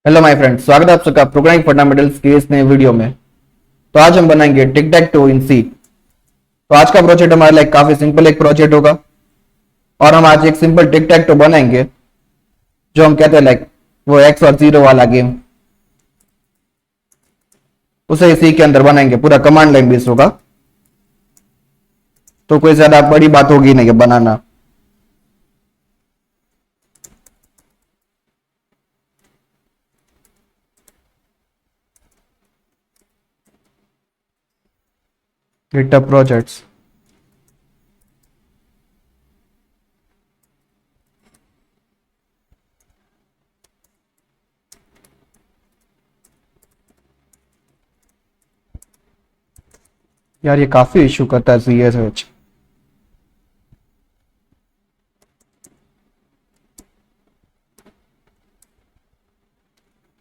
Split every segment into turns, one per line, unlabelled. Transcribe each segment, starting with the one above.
Hello my friend, स्वागत है आप सबका प्रोग्रामिंग फंडामेंटल्स के इस नए वीडियो में। तो आज हम बनाएंगे टिक टैक टो इन सी। तो आज का प्रोजेक्ट हमारा काफी सिंपल एक प्रोजेक्ट होगा और हम आज एक सिंपल टिक टैक टो बनाएंगे जो हम कहते हैं वो एक्स और जीरो वाला गेम। उसे सी के अंदर बनाएंगे, पूरा कमांड लाइन बेस्ड होगा। तो कोई ज्यादा बड़ी बात होगी नहीं बनाना। गिटहब प्रोजेक्ट्स, यार ये काफी इशू करता है CSH।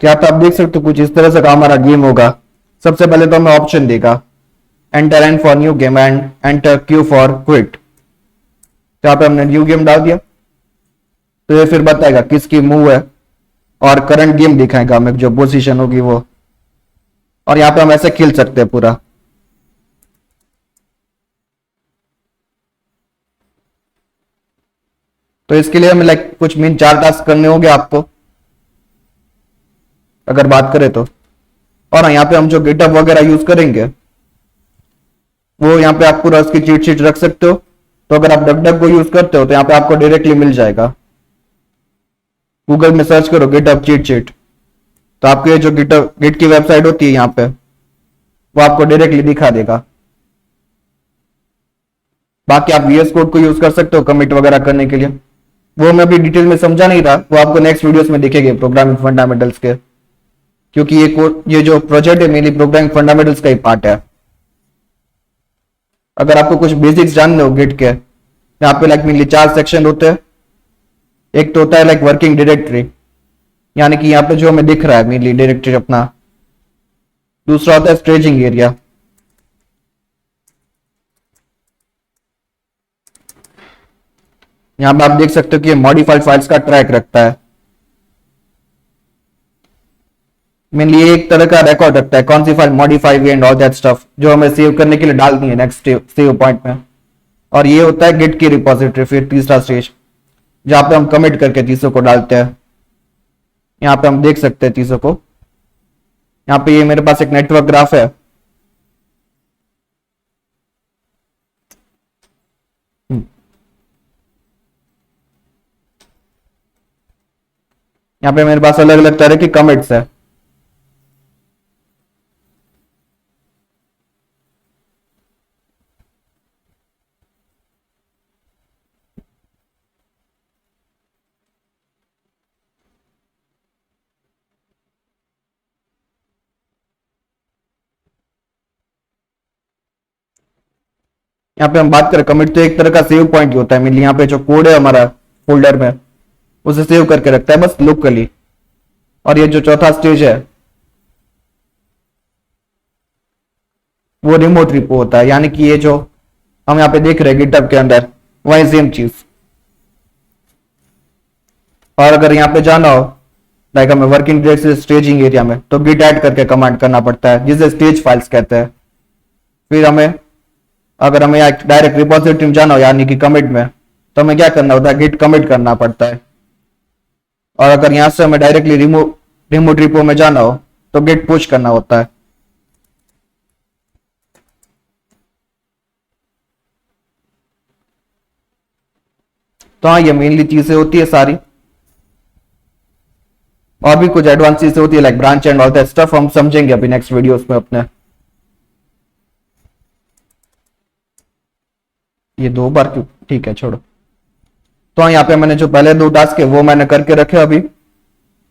क्या तो आप देख सकते हो कुछ इस तरह से का हमारा गेम होगा। सबसे पहले तो हमें ऑप्शन देगा enter and for new game and enter Q for quit. तो यहाँ पे हमने न्यू गेम डाल दिया तो ये फिर बताएगा किसकी मूव है और करंट गेम दिखाएगा हमें जो पोजीशन होगी वो। और यहाँ पे हम ऐसे खेल सकते हैं पूरा। तो इसके लिए हमें कुछ मीन 4 टास्क करने होंगे आपको अगर बात करें तो। और यहाँ पे हम जो गिटहब वगैरह यूज करेंगे वो यहाँ पे आप पूरा उसकी चीट शीट रख सकते हो। तो अगर आप डक डक को यूज करते हो तो यहाँ पे आपको डायरेक्टली मिल जाएगा। गूगल में सर्च करो गिटहब चीट शीट तो आपको ये जो गिट की वेबसाइट होती है यहाँ पे वो आपको डायरेक्टली दिखा देगा। बाकी आप VS कोड को यूज कर सकते हो कमिट वगैरह करने के लिए। वो मैं अभी डिटेल में समझा नहीं रहा, वो आपको नेक्स्ट वीडियोस में दिखेंगे प्रोग्रामिंग फंडामेंटल्स के। क्योंकि ये जो प्रोजेक्ट है मेनली प्रोग्रामिंग फंडामेंटल्स का ही पार्ट है। अगर आपको कुछ बेसिक्स जानने हो गिट के, यहाँ पे मेनली 4 सेक्शन होते हैं। एक तो होता है वर्किंग डायरेक्टरी, यानी कि यहाँ पे जो हमें दिख रहा है मेनली डायरेक्टरी अपना। दूसरा होता है स्टेजिंग एरिया, यहाँ पे आप देख सकते हो कि ये मॉडिफाइड फाइल्स का ट्रैक रखता है। मेनली ये एक तरह का रिकॉर्ड रखता है कौन सी फाइल मॉडिफाई हुई एंड ऑल दैट स्टफ जो हमें सेव करने के लिए डालनी है नेक्स्ट सेव पॉइंट में। और ये होता है गिट की रिपोजिटरी, फिर तीसरा स्टेज जहां पे हम कमिट करके चीजों को डालते हैं। यहाँ पे हम देख सकते हैं चीजों को। यहाँ पे ये मेरे पास एक नेटवर्क ग्राफ है। यहाँ पे मेरे पास अलग अलग तरह की कमिट्स है। यहाँ पे हम बात करें कमिट तो एक तरह का सेव पॉइंट ही होता है। मेनली यहाँ पे जो कोड है हमारा फोल्डर में उसे सेव करके रखता है बस लोकली। और ये जो चौथा स्टेज है वो रिमोट रिपो होता है, यानी कि ये जो हम यहाँ पे देख रहे हैं गिटहब के अंदर वही सेम चीज। और अगर यहाँ पे जाना हो हमें वर्किंग डायरेक्टरी स्टेजिंग एरिया में तो गिट ऐड करके कमांड करना पड़ता है जिसे स्टेज फाइल्स कहते हैं। फिर हमें अगर हमें डायरेक्ट रिपोजिटरी में जाना हो यानी कि कमिट में तो हमें क्या करना होता है गिट कमिट करना पड़ता है। और अगर यहां से हमें डायरेक्टली रिमोट रिपो में जाना हो तो गिट पुश करना होता है। तो हाँ ये मेनली चीजें होती है सारी। और भी कुछ एडवांस चीजें होती है branch and all that stuff हम समझेंगे अभी नेक्स्ट वीडियोस में अपने। ये 2 बार क्यों, ठीक है छोड़ो। तो हाँ यहाँ पे मैंने जो पहले 2 टास्क है वो मैंने करके रखे। अभी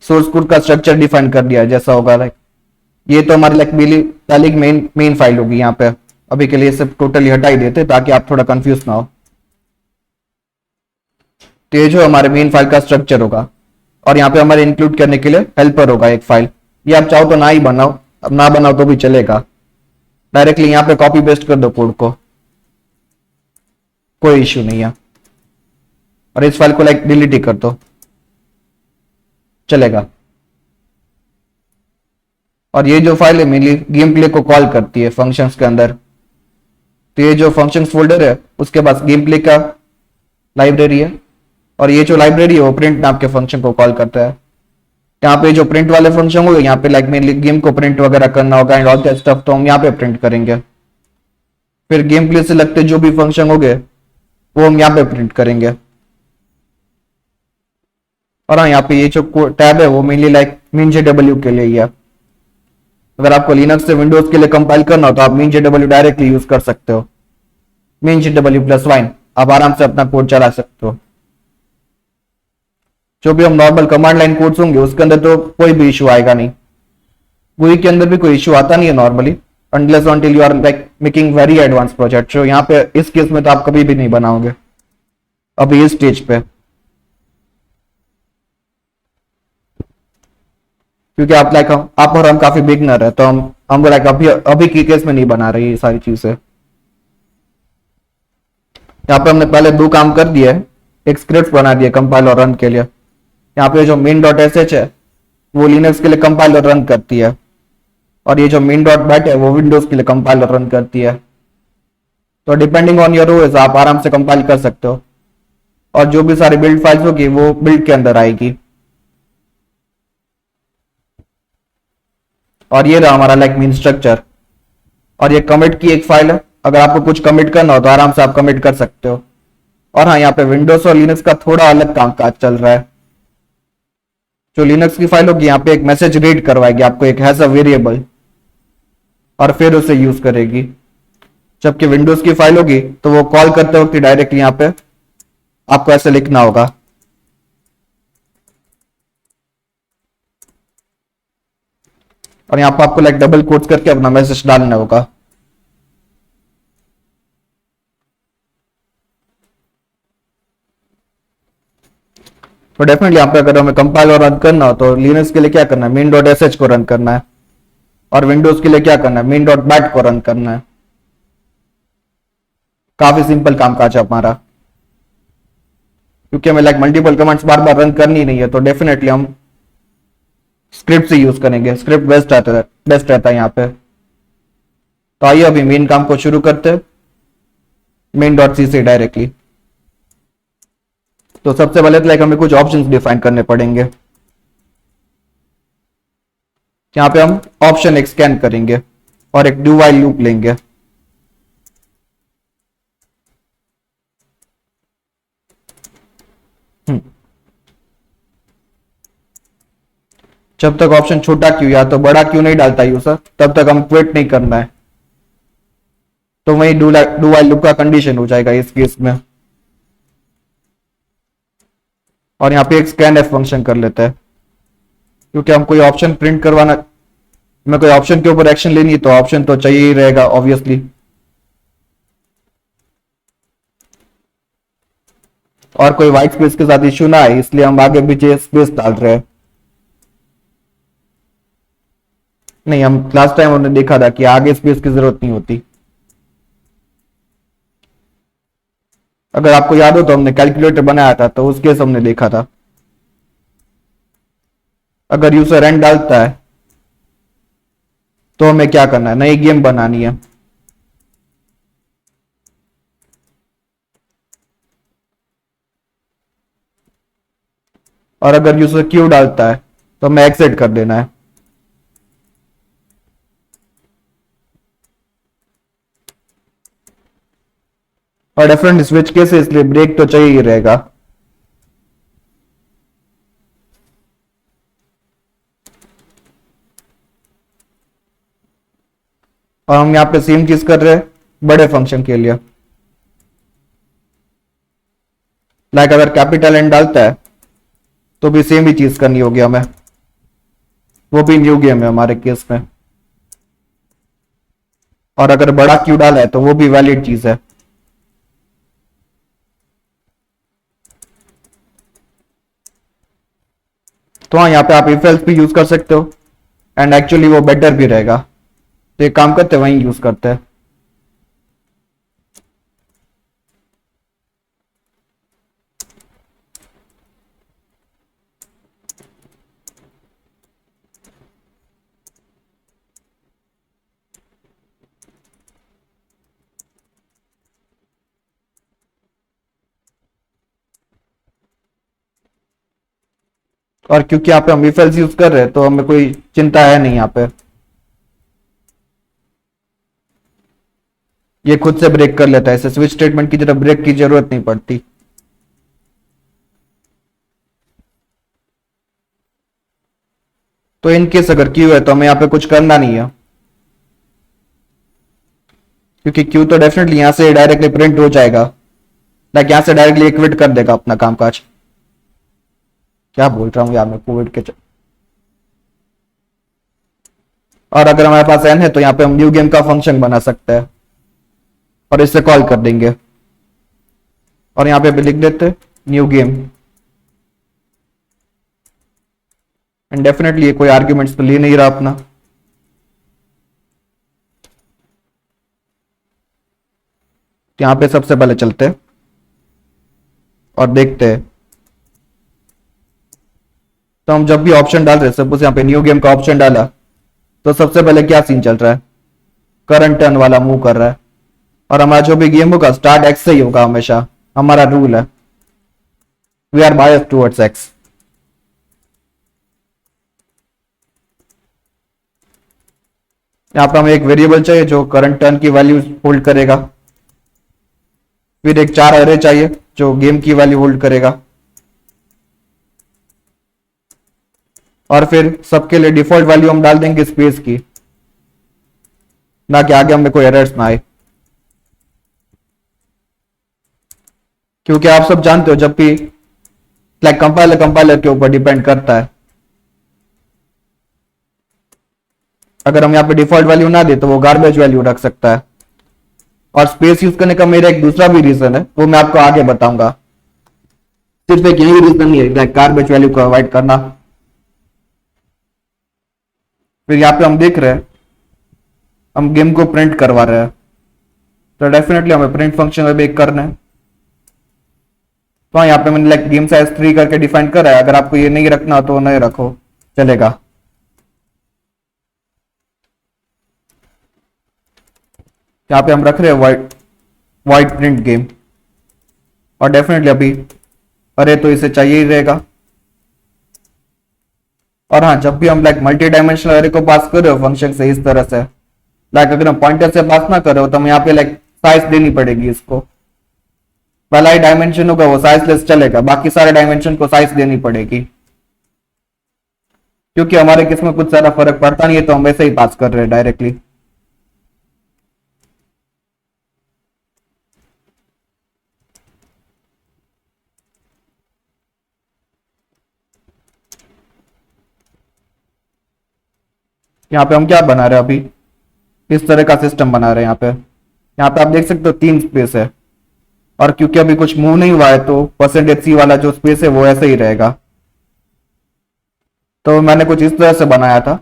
सोर्स कोड का स्ट्रक्चर डिफाइन कर दिया है जैसा होगा ये तो हमारी पहले मेन फाइल होगी। यहाँ पे अभी के लिए सब टोटली हटा ही देते ताकि आप थोड़ा कंफ्यूज ना हो। तो ये जो हमारे मेन फाइल का स्ट्रक्चर होगा और यहाँ पे हमारे इंक्लूड करने के लिए हेल्पर होगा एक फाइल। ये आप चाहो तो ना ही बनाओ, अब ना बनाओ तो भी चलेगा। डायरेक्टली यहाँ पे कॉपी पेस्ट कर दो कोड को, कोई इश्यू नहीं है। और इस फाइल को डिलीट ही कर दो, चलेगा। और ये जो फाइल है मेनली गेम प्ले को कॉल करती है फंक्शंस के अंदर। तो ये जो फंक्शंस फोल्डर है उसके पास गेम प्ले का लाइब्रेरी है, और ये जो लाइब्रेरी है वो प्रिंट नाम के फंक्शन को कॉल करता है। यहाँ पे जो प्रिंट वाले फंक्शन होंगे, यहाँ पे लाइक मेनली गेम को प्रिंट वगैरह करना होगा एंड ऑल दैट स्टफ, तो हम यहाँ पे प्रिंट करेंगे। फिर गेम प्ले से लगते जो भी फंक्शन होंगे वो हम यहाँ पे प्रिंट करेंगे। और हाँ, यहाँ पे ये जो टैब है वो मेनली लाइक मीन जेडब्ल्यू के लिए ही है। अगर आपको लिनक्स से विंडोज के लिए कंपाइल करना हो तो आप मीन जेडब्ल्यू डायरेक्टली यूज कर सकते हो। मीन जेडब्ल्यू प्लस वाइन आप आराम से अपना कोड चला सकते हो। जो भी हम नॉर्मल कमांड लाइन कोड्स होंगे उसके अंदर तो कोई भी इशू आएगा नहीं। GUI के अंदर भी कोई इशू आता नहीं है normally, unless until you are like making very advance project. जो यहाँ पे इस केस में तो आप कभी भी नहीं बनाओगे अभी इस स्टेज पे, क्योंकि आप लाइक आप और हम काफी बिगनर है, तो हम लाइक अभी अभी की केस में नहीं बना रहे ये सारी चीजें। यहाँ पे हमने पहले दो काम कर दिए, एक स्क्रिप्ट बना दिया कंपाइल और रन के लिए। यहाँ पे जो मेन डॉट एस एच है वो लिनक्स के लिए कंपाइल और रन करती है, और ये जो मेन डॉट बैट है वो विंडोज के लिए कंपाइल और रन करती है। तो डिपेंडिंग ऑन योर ओएस आप आराम से कंपाइल कर सकते हो, और जो भी सारी बिल्ड फाइल्स होगी वो बिल्ड के अंदर आएगी। और ये रहा हमारा लाइक मीन स्ट्रक्चर। और ये कमिट की एक फाइल है, अगर आपको कुछ कमिट करना हो तो आराम से आप कमिट कर सकते हो। और हाँ, यहाँ पे विंडोज और लिनक्स का थोड़ा अलग काम काज चल रहा है। जो लिनक्स की फाइल होगी यहाँ पे एक मैसेज रीड करवाएगी आपको, एक हैज अ वेरिएबल, और फिर उसे यूज करेगी। जबकि विंडोज की फाइल होगी तो वो कॉल करते वक्त डायरेक्टली यहाँ पे आपको ऐसे लिखना होगा। और यहाँ पे आपको लाइक डबल कोट्स करके अपना मैसेज डालना होगा। तो डेफिनेटली यहाँ पे अगर हमें कंपाइल और रन करना हो तो लिनक्स के लिए क्या करना है, मेन डॉट एस एच को रन करना है, और विंडोज के लिए क्या करना है, मेन डॉट बैट को रन करना है। काफी सिंपल काम काज है हमारा, क्योंकि हमें लाइक मल्टीपल कमांड्स बार बार रन करनी नहीं है, तो डेफिनेटली हम स्क्रिप्ट से यूज करेंगे। स्क्रिप्ट बेस्ट रहता है यहाँ पे। तो आइए अभी मेन काम को शुरू करते हैं मेन डॉट सी से डायरेक्टली। तो सबसे पहले तो लाइक हमें कुछ ऑप्शंस डिफाइन करने पड़ेंगे। यहाँ पे हम ऑप्शन एक स्कैन करेंगे और एक डू व्हाइल लूप लेंगे। जब तक ऑप्शन छोटा क्यू या तो बड़ा क्यू नहीं डालता यूजर तब तक हम क्विट नहीं करना है। तो वही डू व्हाइल लूप का कंडीशन हो जाएगा इस केस में। और यहाँ पे एक स्कैन एफ फंक्शन कर लेते हैं, क्योंकि हम कोई ऑप्शन प्रिंट करवाना, हमें कोई ऑप्शन के ऊपर एक्शन लेनी है तो ऑप्शन तो चाहिए ही रहेगा ऑब्वियसली। और कोई व्हाइट स्पेस के साथ इश्यू ना है इसलिए हम आगे पीछे स्पेस डाल रहे हैं। नहीं, हम लास्ट टाइम हमने देखा था कि आगे स्पेस की जरूरत नहीं होती। अगर आपको याद हो तो हमने कैलकुलेटर बनाया था तो उस केस हमने देखा था, अगर यूजर एन डालता है तो हमें क्या करना है, नई गेम बनानी है। और अगर यूजर क्यू डालता है तो हमें एक्सेट कर देना है। और डिफरेंट स्विच केस है इसलिए ब्रेक तो चाहिए ही रहेगा। और हम यहाँ पे सेम चीज कर रहे हैं बड़े फंक्शन के लिए। लाइक अगर कैपिटल एन डालता है तो भी सेम ही चीज करनी होगी हमें, वो भी न्यू गेम है हमारे केस में। और अगर बड़ा क्यू डाला है तो वो भी वैलिड चीज है। तो हाँ, यहाँ पे आप इफ एल्स भी यूज कर सकते हो एंड एक्चुअली वो बेटर भी रहेगा। तो एक काम करते हैं वहीं यूज करते हैं। और क्योंकि यहाँ पे हम if else यूज कर रहे हैं तो हमें कोई चिंता है नहीं यहाँ पे, ये खुद से ब्रेक कर लेता है, इसे स्विच स्टेटमेंट की तरह ब्रेक की जरूरत नहीं पड़ती। तो इनकेस अगर क्यू है तो हमें यहाँ पे कुछ करना नहीं है, क्योंकि क्यू तो डेफिनेटली यहां से डायरेक्टली प्रिंट हो जाएगा, लाइक यहां से डायरेक्टली क्विट कर देगा अपना कामकाज। क्या बोल रहा हूँ यार मैं कोविड के और अगर हमारे पास एन है तो यहाँ पे हम न्यू गेम का फंक्शन बना सकते हैं और इससे कॉल कर देंगे, और यहाँ पे भी लिख देते न्यू गेम। एंड डेफिनेटली ये कोई आर्ग्यूमेंट्स तो ले नहीं रहा अपना। यहाँ पे सबसे पहले चलते हैं और देखते हैं। तो हम जब भी ऑप्शन डाल रहे हैं, सपोज यहाँ पे न्यू गेम का ऑप्शन डाला, तो सबसे पहले क्या सीन चल रहा है, करंट टर्न वाला मूव कर रहा है, और हमारा जो भी गेम होगा स्टार्ट एक्स से ही होगा हमेशा, हमारा रूल है, we are biased towards X. यहाँ पर हमें एक वेरिएबल चाहिए जो करंट टर्न की वैल्यू होल्ड करेगा, फिर एक 4 अरे चाहिए जो गेम की वैल्यू होल्ड करेगा, और फिर सबके लिए डिफॉल्ट वैल्यू हम डाल देंगे स्पेस की, ना कि आगे हमें कोई एरर्स ना आए। क्योंकि आप सब जानते हो जब भी लाइक कंपाइलर के ऊपर डिपेंड करता है, अगर हम यहाँ पे डिफॉल्ट वैल्यू ना दे तो वो गार्बेज वैल्यू रख सकता है। और स्पेस यूज करने का मेरा एक दूसरा भी रीजन है, वो मैं आपको आगे बताऊंगा। सिर्फ एक यही रीजन नहीं है गार्बेज वैल्यू को अवॉइड करना। फिर यहाँ पे हम देख रहे हैं हम गेम को प्रिंट करवा रहे हैं, तो डेफिनेटली हमें प्रिंट फंक्शन में भी करना है। तो यहाँ पे मैंने लाइक गेम साइज 3 करके डिफाइन करा है, अगर आपको ये नहीं रखना तो नहीं रखो चलेगा। यहाँ पे हम रख रहे हैं वाइड प्रिंट गेम, और डेफिनेटली अभी अरे तो इसे चाहिए ही रहेगा। और हाँ, जब भी हम लाइक मल्टी डायमेंशनल अरे को पास कर रहे हो फंक्शन से इस तरह से, लाइक अगर हम पॉइंटर से पास ना कर रहे हो तो हम यहाँ पे लाइक साइज देनी पड़ेगी इसको। पहला ही डायमेंशन होगा वो साइजलेस चलेगा, बाकी सारे डायमेंशन को साइज देनी पड़ेगी। क्योंकि हमारे किस में कुछ सारा फर्क पड़ता नहीं है तो हम वैसे ही पास कर रहे हैं डायरेक्टली। यहाँ पे हम क्या बना रहे हैं अभी, इस तरह का सिस्टम बना रहे हैं। यहाँ पे आप देख सकते हो 3 स्पेस है, और क्योंकि अभी कुछ मूव नहीं हुआ है तो %c वाला जो स्पेस है वो ऐसे ही रहेगा। तो मैंने कुछ इस तरह से बनाया था।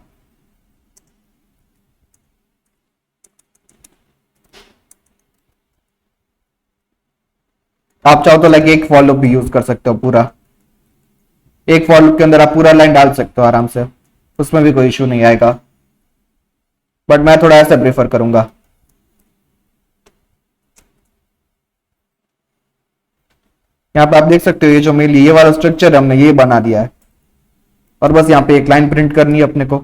आप चाहो तो लाइक एक फॉर लूप भी यूज कर सकते हो, पूरा एक फॉर लूप के अंदर आप पूरा लाइन डाल सकते हो आराम से, उसमें भी कोई इश्यू नहीं आएगा, बट मैं थोड़ा ऐसा प्रेफर करूंगा। यहाँ पे आप देख सकते हो ये जो मेनली ये वाला स्ट्रक्चर है हमने ये बना दिया है, और बस यहाँ पे एक लाइन प्रिंट करनी है अपने को।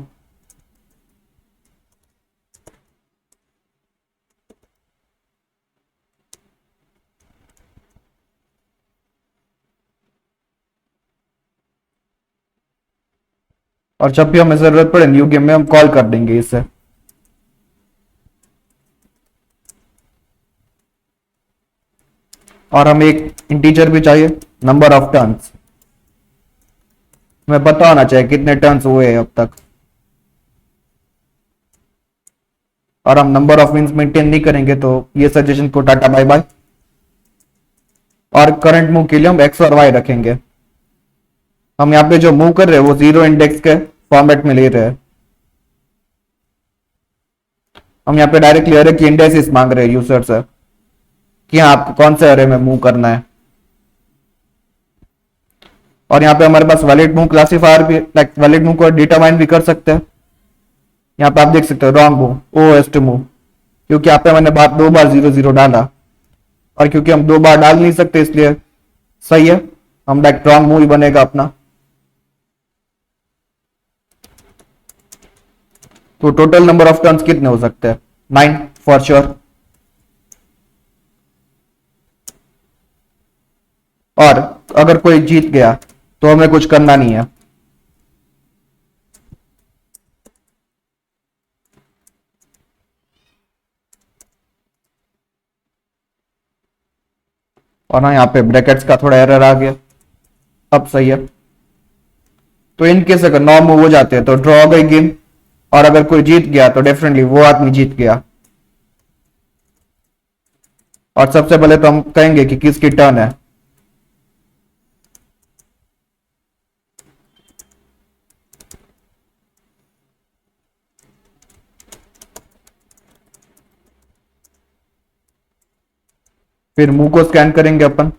और जब भी हमें जरूरत पड़े न्यू गेम में हम कॉल कर देंगे इसे। और हमें एक इंटीजर भी चाहिए, नंबर ऑफ टर्न्स, हमें पता होना चाहिए कितने टर्न्स हुए हैं अब तक। और हम नंबर ऑफ विंस मेंटेन नहीं करेंगे तो ये सजेशन को टाटा बाय बाय। और करंट मूव के लिए हम एक्स और वाई रखेंगे। हम यहाँ पे जो मूव कर रहे हैं वो 0 इंडेक्स के फॉर्मेट में ले रहे हैं। हम यहाँ पे डायरेक्टली अरे की इंडेक्सेस मांग रहे हैं यूजर से कि हाँ आपको कौन से अरे में मूव करना है। और यहाँ पे हमारे पास वैलिड मूव क्लासिफायर भी, लाइक वैलिड मूव को डिटरमाइन भी कर सकते हैं। यहाँ पे आप देख सकते हो wrong move, O's to move, क्योंकि यहाँ पे मैंने बात 2 बार 0 डाला, और क्योंकि हम 2 बार डाल नहीं सकते इसलिए सही है, हम लाइक रॉन्ग मूव ही बनेगा अपना। तो टोटल नंबर ऑफ टर्न्स कितने हो सकते हैं? 9 फॉर श्योर। और अगर कोई जीत गया तो हमें कुछ करना नहीं है। और ना यहाँ पे ब्रैकेट्स का थोड़ा एरर आ गया, अब सही है। तो इनकेस अगर 9 मूव हो जाते हैं तो ड्रॉ हो गई गेम, और अगर कोई जीत गया तो डेफिनेटली वो आदमी जीत गया। और सबसे पहले तो हम कहेंगे कि किसकी टर्न है। फिर मुंह को स्कैन करेंगे अपन।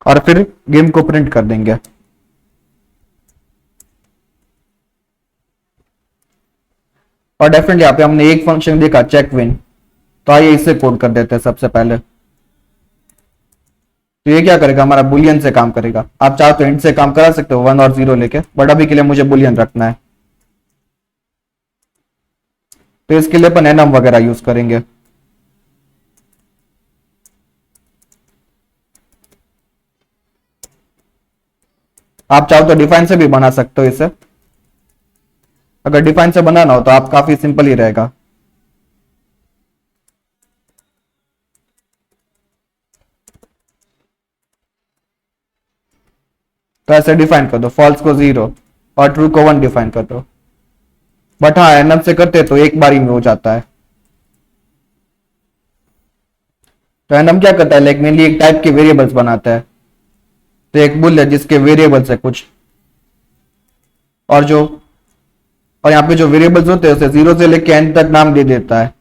और फिर गेम को प्रिंट कर देंगे। और डेफिनेटली यहाँ पे हमने एक फंक्शन देखा चेक विन, तो आइए इससे कोड कर देते हैं सबसे पहले। तो ये क्या करेगा, हमारा बुलियन से काम करेगा। आप चाहो तो इंट से काम करा सकते हो 1 और 0 लेके, बट अभी के लिए मुझे बुलियन रखना है, तो इसके लिए अपन एनम वगैरह यूज करेंगे। आप चाहो तो डिफाइन से भी बना सकते हो इसे। अगर डिफाइन से बनाना हो तो आप काफी सिंपल ही रहेगा। तो ऐसे डिफाइन कर दो, फॉल्स को 0 और ट्रू को 1 डिफाइन कर दो। बट हाँ, एनम से करते तो एक बारी में हो जाता है। तो एनम क्या करता है, लाइक मेनली एक टाइप के वेरिएबल्स बनाता है। तो एक बुल है जिसके वेरिएबल्स है कुछ, और यहाँ पे जो वेरिएबल्स होते हैं उसे 0 से लेके n तक नाम दे देता है।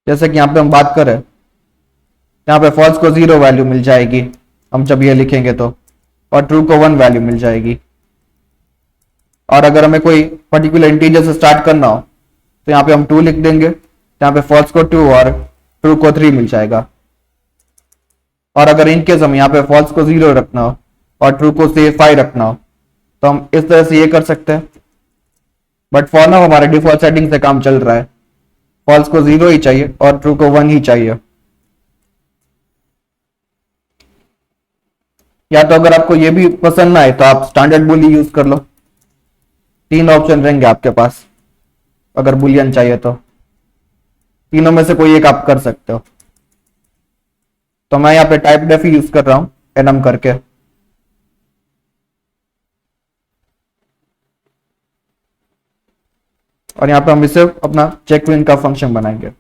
जैसे कि यहाँ पे हम बात करें, यहाँ पे फॉल्स को 0 वैल्यू मिल जाएगी हम जब ये लिखेंगे तो, और ट्रू को 1 वैल्यू मिल जाएगी। और अगर हमें कोई पर्टिकुलर इंटीजर से स्टार्ट करना हो तो यहाँ पे हम 2 लिख देंगे, यहाँ पे फॉल्स को 2 और ट्रू को 3 मिल जाएगा। और अगर इनकेस हम यहाँ पे फॉल्स को 0 रखना हो और ट्रू को से 5 रखना हो तो हम इस तरह से ये कर सकते हैं। बट फॉर नाउ हमारे डिफॉल्ट सेटिंग से काम चल रहा है, फॉल्स को 0 ही चाहिए और ट्रू को 1 ही चाहिए। या तो अगर आपको ये भी पसंद ना आए तो आप स्टैंडर्ड बुली यूज कर लो। 3 ऑप्शन रहेंगे आपके पास, अगर बुलियन चाहिए तो तीनों में से कोई एक आप कर सकते हो। तो मैं यहाँ पे टाइप डेफ यूज कर रहा हूं एनम करके। और यहाँ पे हम इसे अपना चेक विन का फंक्शन बनाएंगे।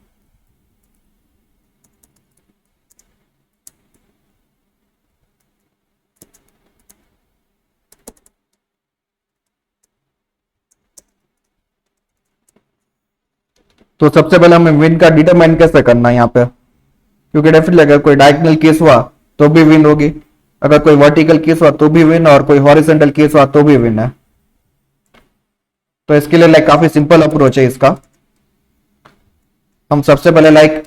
तो सबसे पहले हमें विन का डिटरमाइन कैसे करना है यहाँ पे, क्योंकि डेफिनेटली अगर कोई डायगोनल केस हुआ तो भी विन होगी, अगर कोई वर्टिकल केस हुआ तो भी विन, और कोई हॉरिजॉन्टल केस हुआ तो भी विन है। तो इसके लिए लाइक काफी सिंपल अप्रोच है इसका। हम सबसे पहले लाइक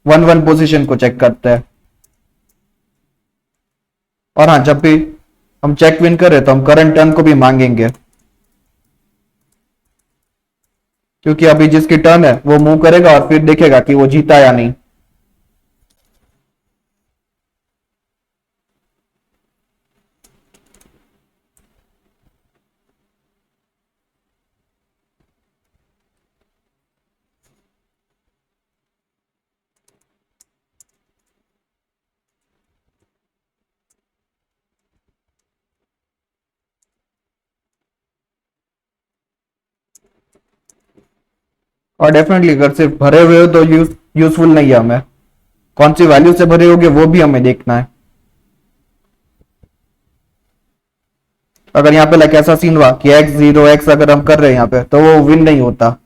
1-1 पोजीशन को चेक करते हैं। और हाँ, जब भी हम चेक विन करें तो हम करंट टर्न को भी मांगेंगे, क्योंकि अभी जिसकी टर्न है वो मूव करेगा और फिर देखेगा कि वो जीता या नहीं। और डेफिनेटली अगर सिर्फ भरे हुए हो तो यूजफुल नहीं है, हमें कौन सी वैल्यू से भरे होगे वो भी हमें देखना है। अगर यहाँ पे लाइक ऐसा सीन हुआ कि x 0 x अगर हम कर रहे हैं यहाँ पे तो वो विन नहीं होता।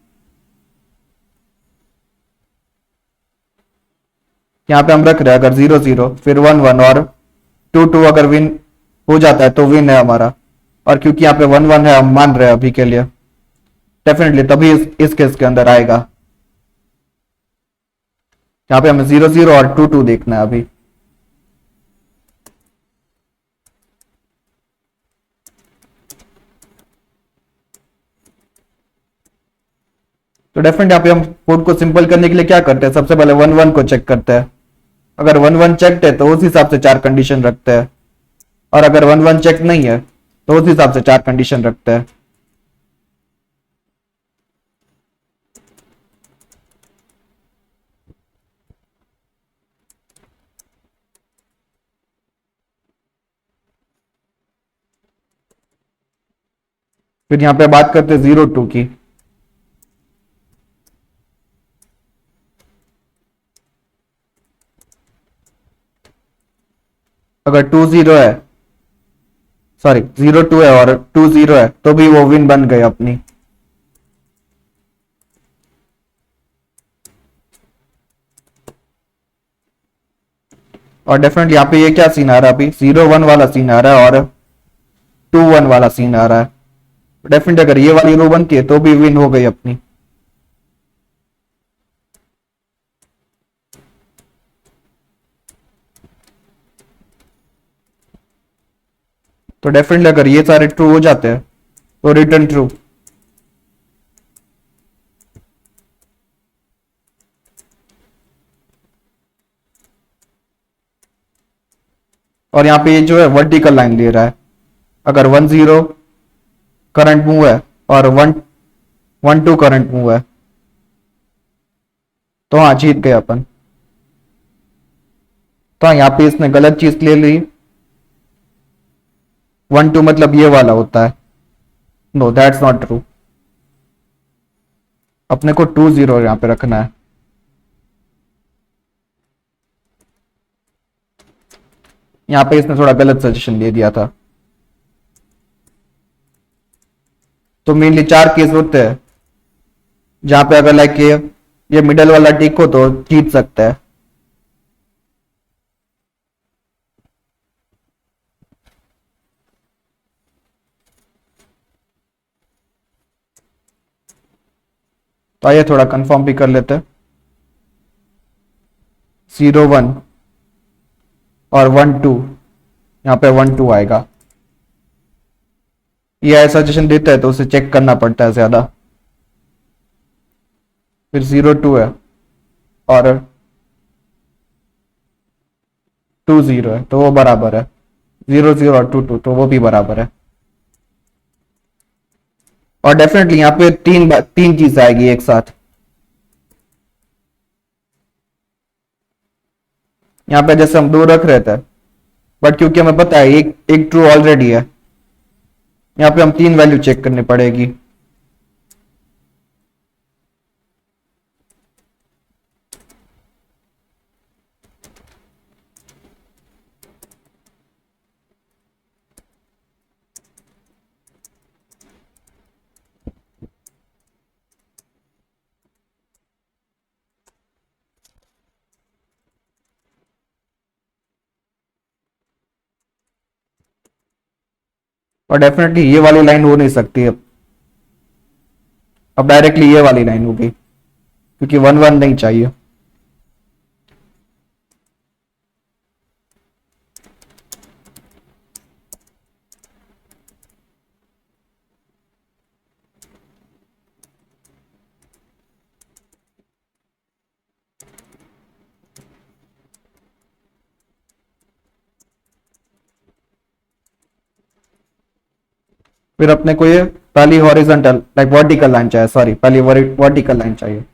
यहाँ पे हम रख रहे हैं अगर 0 0 फिर 1 1 और 2 2 अगर विन हो जाता है तो विन है हमारा। और क्योंकि यहाँ पे 1 1 है हम मान रहे हैं अभी के लिए, डेफिनेटली तभी इस केस के अंदर आएगा। यहाँ पे हमें 0 0 और 2 2 देखना है अभी। तो डेफिनेट यहाँ पे हम कोड को सिंपल करने के लिए क्या करते हैं, सबसे पहले 1 1 को चेक करते हैं। अगर 1 1 चेक है तो उस हिसाब से 4 कंडीशन रखते हैं, और अगर 1 1 चेक नहीं है तो उस हिसाब से 4 कंडीशन रखते हैं। फिर यहाँ पे बात करते हैं 0 2 की। अगर 2 0 है, सॉरी 0 2 है और 2 0 है, तो भी वो विन बन गई अपनी। और डेफिनेटली यहाँ पे ये क्या सीन आ रहा है, अभी 0 1 वाला सीन आ रहा है और 2 1 वाला सीन आ रहा है। डेफिनेटली अगर ये वाली रो बनती है तो भी विन हो गई अपनी। तो डेफिनेटली अगर ये सारे ट्रू हो जाते हैं तो रिटर्न ट्रू। और यहाँ पे ये जो है वर्टिकल लाइन ले रहा है। अगर 1 0 करंट मूव है और 1 1 2 करंट मूव है तो हाँ जीत गए अपन। तो हाँ यहाँ पे इसने गलत चीज ले ली। 1 2 मतलब ये वाला होता है। No that's not true. अपने को 2 0 यहाँ पे रखना है। यहाँ पे इसने थोड़ा गलत सजेशन दे दिया था। तो मेनली 4 केस होते हैं जहां पे अगर लाइक ये मिडल वाला टिक हो तो जीत सकता है। तो आइए थोड़ा कंफर्म भी कर लेते हैं। 0 1 और 1 2, यहाँ पे 1 2 आएगा। ये ऐसा सजेशन देता है तो उसे चेक करना पड़ता है ज्यादा। फिर 0 2 है और 2 0 है तो वो बराबर है। 0 0 और 2 2 तो वो भी बराबर है। और डेफिनेटली यहाँ पे तीन चीज आएगी एक साथ। यहाँ पे जैसे हम 2 रख रहे थे, बट क्योंकि हमें पता है एक एक ट्रू ऑलरेडी है, यहाँ पे हम 3 वैल्यू चेक करनी पड़ेगी। और डेफिनेटली ये वाली लाइन हो नहीं सकती अब डायरेक्टली ये वाली लाइन होगी क्योंकि 1 1 नहीं चाहिए। फिर अपने को ये पहली हॉरिजॉन्टल लाइक वर्टिकल लाइन चाहिए, सॉरी पहली वर्टिकल लाइन चाहिए।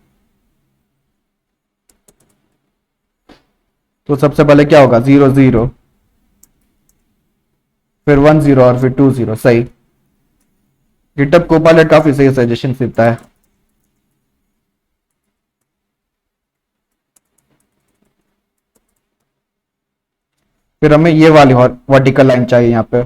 तो सबसे पहले क्या होगा, 0 0, फिर 1 0 और फिर 2 0। सही। गिटहब कोपायलट काफी सही सजेशन देता है। फिर हमें ये वाली वर्टिकल लाइन चाहिए यहाँ पे।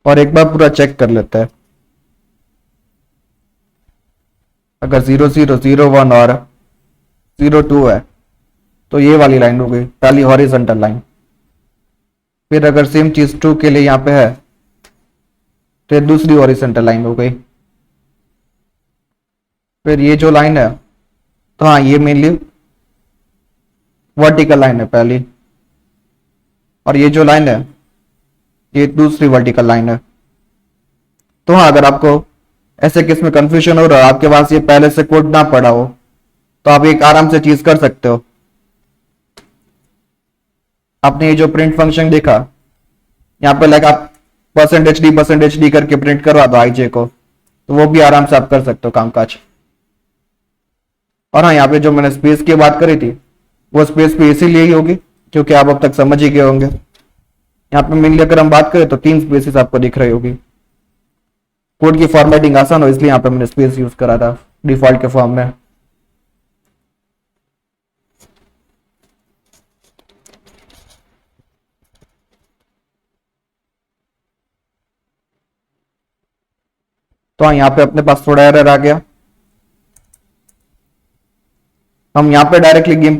और एक बार पूरा चेक कर लेते हैं। अगर 0001 और 02 है तो ये वाली लाइन हो गई पहली हॉरिजॉन्टल लाइन। फिर अगर सेम चीज 2 के लिए यहाँ पे है तो ये दूसरी हॉरिजॉन्टल लाइन हो गई। फिर ये जो लाइन है तो हाँ ये मेनली वर्टिकल लाइन है पहली, और ये जो लाइन है ये दूसरी वर्टिकल लाइन है। तो हाँ अगर आपको ऐसे केस में कंफ्यूजन हो रहा है, आपके पास ये पहले से कोड ना पड़ा हो, तो आप एक आराम से चीज कर सकते हो। आपने ये जो प्रिंट फंक्शन देखा यहाँ पे लाइक आप परसेंटेज डी करके प्रिंट करवा दो आईजे को, तो वो भी आराम से आप कर सकते हो कामकाज। और हाँ यहाँ पे जो मैंने स्पेस की बात करी थी वो स्पेस भी इसीलिए ही होगी क्योंकि आप अब तक समझ ही गए होंगे। यहाँ पे मेनली अगर हम बात करें तो 3 स्पेसिस आपको दिख रही होगी। कोड की फॉर्मेटिंग आसान हो इसलिए यहाँ पे मैंने स्पेस यूज करा था डिफॉल्ट के फॉर्म में। तो हाँ यहाँ पे अपने पास थोड़ा एरर आ गया। हम यहाँ पे डायरेक्टली गेम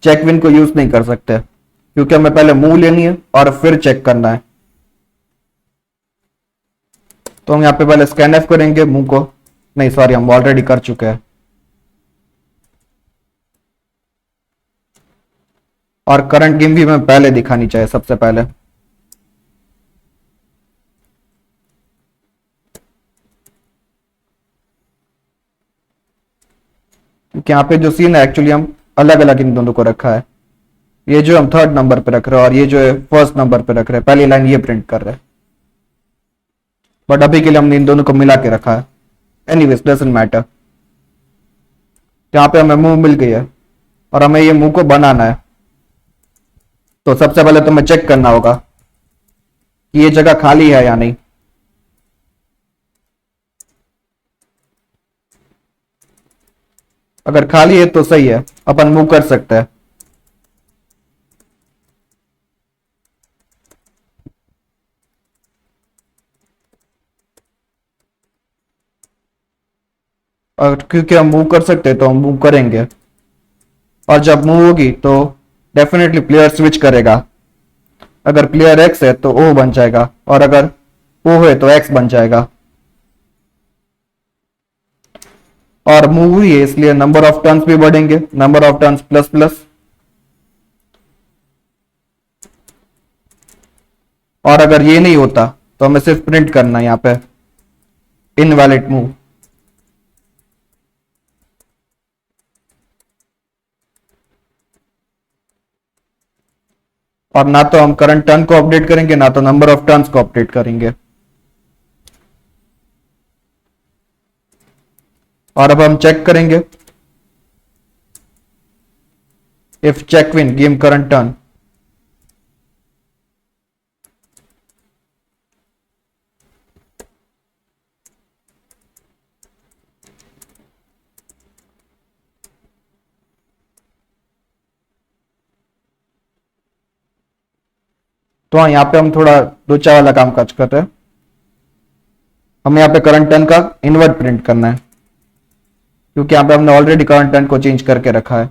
चेक विन को यूज नहीं कर सकते क्योंकि हमें पहले मूव लेनी है और फिर चेक करना है। तो हम यहाँ पे पहले स्कैन एफ करेंगे मूव को, नहीं सॉरी हम ऑलरेडी कर चुके हैं। और करंट गेम भी हमें पहले दिखानी चाहिए सबसे पहले। क्योंकि यहाँ पे जो सीन है एक्चुअली हम अलग अलग इन दोनों को रखा है। ये जो हम 3rd नंबर पे रख रहे हैं और ये जो है 1st नंबर पे रख रहे हैं, पहली लाइन ये प्रिंट कर रहे हैं, बट अभी के लिए हमने इन दोनों को मिला के रखा है। Anyways doesn't matter. यहाँ पे हमें मूव मिल गई है और हमें ये मूव को बनाना है। तो सबसे पहले तो हमें चेक करना होगा कि ये जगह खाली है या नहीं। अगर खाली है तो सही है, अपन मूव कर सकते हैं। और क्योंकि हम मूव कर सकते हैं तो हम मूव करेंगे, और जब मूव होगी तो डेफिनेटली प्लेयर स्विच करेगा। अगर प्लेयर एक्स है तो ओ बन जाएगा और अगर ओ है तो एक्स बन जाएगा। और मूव हुई है इसलिए नंबर ऑफ टर्न्स भी बढ़ेंगे, number of turns plus plus. और अगर ये नहीं होता तो हमें सिर्फ प्रिंट करना है यहाँ पे इनवैलिड मूव। और ना तो हम करंट टर्न को अपडेट करेंगे ना तो नंबर ऑफ टर्न्स को अपडेट करेंगे। और अब हम चेक करेंगे if check win game current turn. तो हाँ यहाँ पे हम थोड़ा लोचा वाला काम काज कर रहे हैं। हमें यहाँ पे करंट टर्न का इनवर्ट प्रिंट करना है क्योंकि यहाँ पे हमने ऑलरेडी करंट टर्न को चेंज करके रखा है।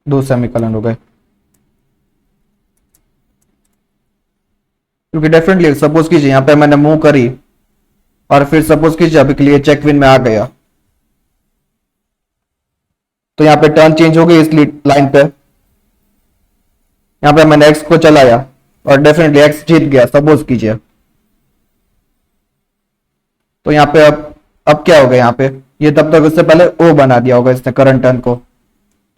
दो सेमीकोलन हो गए क्योंकि डेफिनेटली सपोज कीजिए यहाँ पे मैंने मूव करी और फिर सपोज कीजिए अभी के लिए चेक विन में आ गया, तो यहाँ पे टर्न चेंज हो गई इस लाइन पे। यहाँ पे मैंने एक्स को चलाया और डेफिनेटली एक्स जीत गया सपोज कीजिए। तो यहाँ पे अब क्या होगा, यहाँ पे ये तब तक उससे पहले ओ बना दिया होगा इसने करंट टर्न को।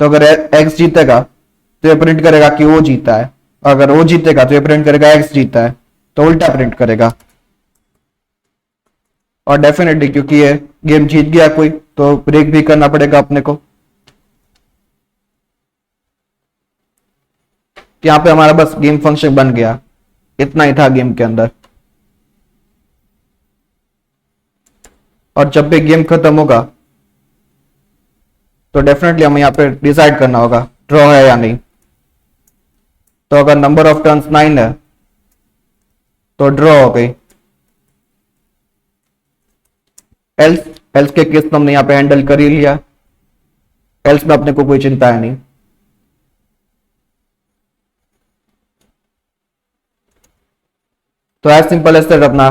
तो अगर एक्स जीतेगा तो ये प्रिंट करेगा कि ओ जीता है, अगर ओ जीतेगा तो ये प्रिंट करेगा एक्स जीता है, तो उल्टा प्रिंट करेगा। और डेफिनेटली क्योंकि ये गेम जीत गया कोई तो ब्रेक भी करना पड़ेगा अपने को। यहाँ पे हमारा बस गेम फंक्शन बन गया, इतना ही था गेम के अंदर। और जब भी गेम खत्म होगा तो डेफिनेटली हमें यहाँ पे डिसाइड करना होगा ड्रॉ है या नहीं। तो अगर नंबर ऑफ टर्न्स 9 है तो ड्रॉ हो गई। एल्स एल्स के केस तो हमने यहाँ पे हैंडल कर ही लिया। एल्स में अपने को कोई चिंता है नहीं। तो एज सिंपल एज दैट अपना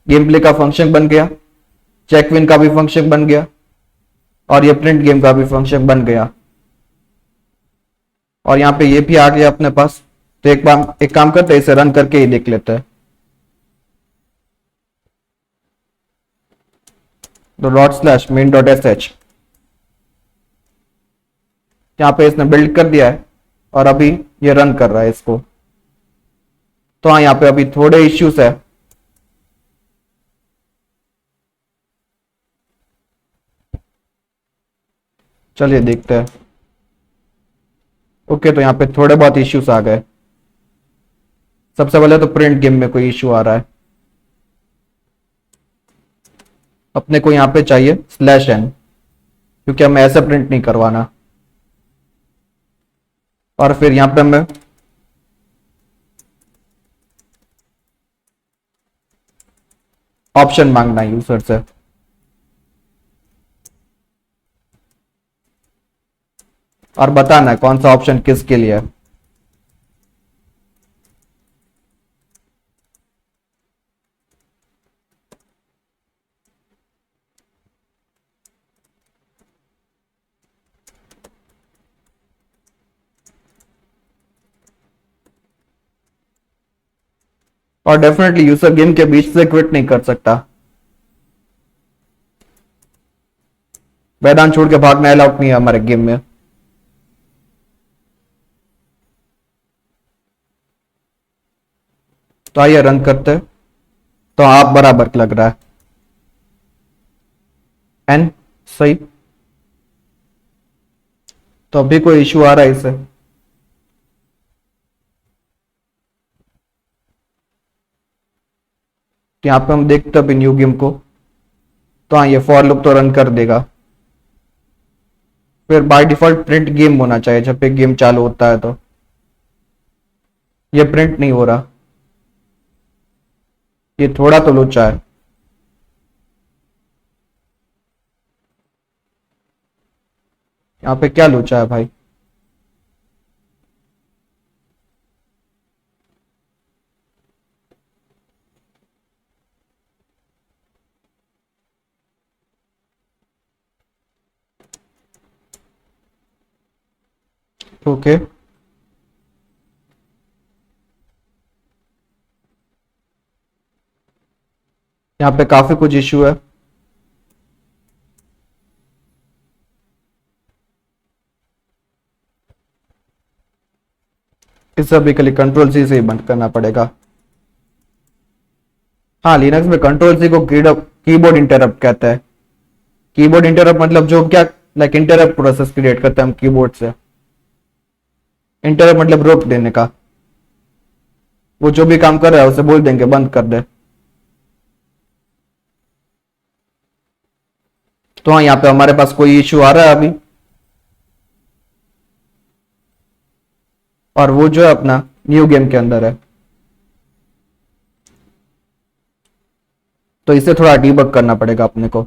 गेम प्ले का फंक्शन बन गया, चेक विन का भी फंक्शन बन गया और ये प्रिंट गेम का भी फंक्शन बन गया और यहाँ पे ये भी आ गया अपने पास। तो एक काम करते हैं, इसे रन करके ही देख लेते हैं। तो ./main.sh यहाँ पे इसने बिल्ड कर दिया है और अभी ये रन कर रहा है इसको। तो हाँ, यहाँ पे अभी थोड़े इश्यूज है। चलिए देखते हैं। ओके, तो यहाँ पे थोड़े बहुत इश्यूज आ गए। सबसे पहले तो प्रिंट गेम में कोई इश्यू आ रहा है। अपने को यहाँ पे चाहिए /n क्योंकि हमें ऐसे प्रिंट नहीं करवाना। और फिर यहाँ पे हमें ऑप्शन मांगना है यूजर से। और बताना है कौन सा ऑप्शन किसके लिए है। और डेफिनेटली यूजर गेम के बीच से क्विट नहीं कर सकता। मैदान छोड़ के भागना अलाउड नहीं है हमारे गेम में। तो आइए रन करते। तो आप बराबर लग रहा है एन सही। तो अभी कोई इश्यू आ रहा है इसे। यहाँ पे हम देखते हैं अभी न्यू गेम को। तो हाँ, ये फॉर लूप तो रन कर देगा। फिर बाय डिफॉल्ट प्रिंट गेम होना चाहिए जब पे गेम चालू होता है। तो ये प्रिंट नहीं हो रहा, ये थोड़ा तो लोचा है। यहाँ पे क्या लोचा है भाई। ओके, यहाँ पे काफी कुछ इश्यू है। इसे अभी के लिए कंट्रोल सी से ही बंद करना पड़ेगा। हाँ, लिनक्स में कंट्रोल सी को कीबोर्ड इंटरप्ट कहते हैं। कीबोर्ड इंटरप्ट मतलब जो क्या, लाइक इंटरप्ट प्रोसेस क्रिएट करते हैं हम कीबोर्ड से। इंटरप्ट मतलब रोक देने का। वो जो भी काम कर रहा है उसे बोल देंगे बंद कर दे। तो हाँ, यहाँ पे हमारे पास कोई इश्यू आ रहा है अभी। और वो जो है अपना न्यू गेम के अंदर है। तो इसे थोड़ा डीबग करना पड़ेगा अपने को।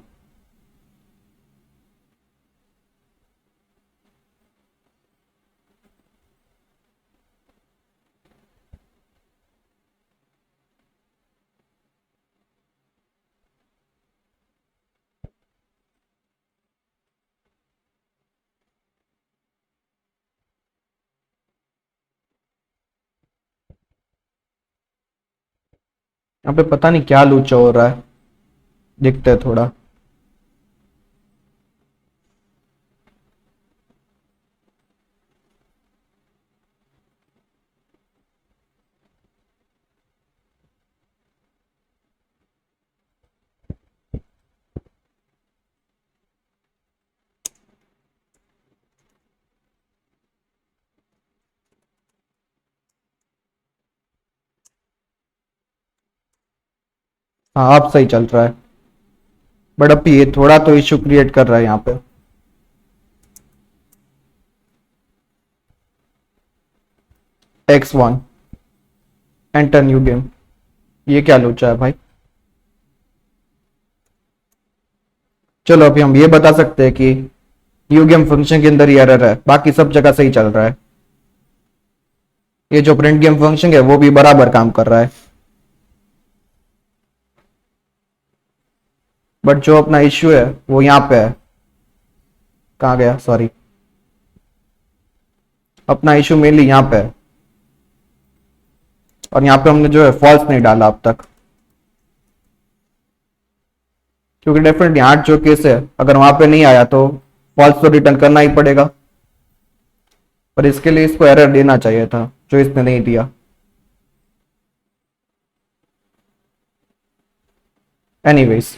यहाँ पे पता नहीं क्या लूचा हो रहा है, दिखता है थोड़ा। हाँ, अब सही चल रहा है। बट अभी ये थोड़ा तो इश्यू क्रिएट कर रहा है यहाँ पे। x1 enter new game. ये क्या लोचा है भाई। चलो अभी हम ये बता सकते हैं कि न्यू गेम फंक्शन के अंदर ही एरर है, बाकी सब जगह सही चल रहा है। ये जो प्रिंट गेम फंक्शन है वो भी बराबर काम कर रहा है। बट जो अपना इश्यू है वो यहाँ पे है। कहाँ गया, सॉरी। अपना इश्यू मेनली यहाँ पे है, और यहाँ पे हमने जो है फॉल्स नहीं डाला अब तक, क्योंकि डेफिनेटली 8 जो केस है अगर वहां पे नहीं आया तो फॉल्स तो रिटर्न करना ही पड़ेगा। पर इसके लिए इसको एरर देना चाहिए था जो इसने नहीं दिया। एनीवेज,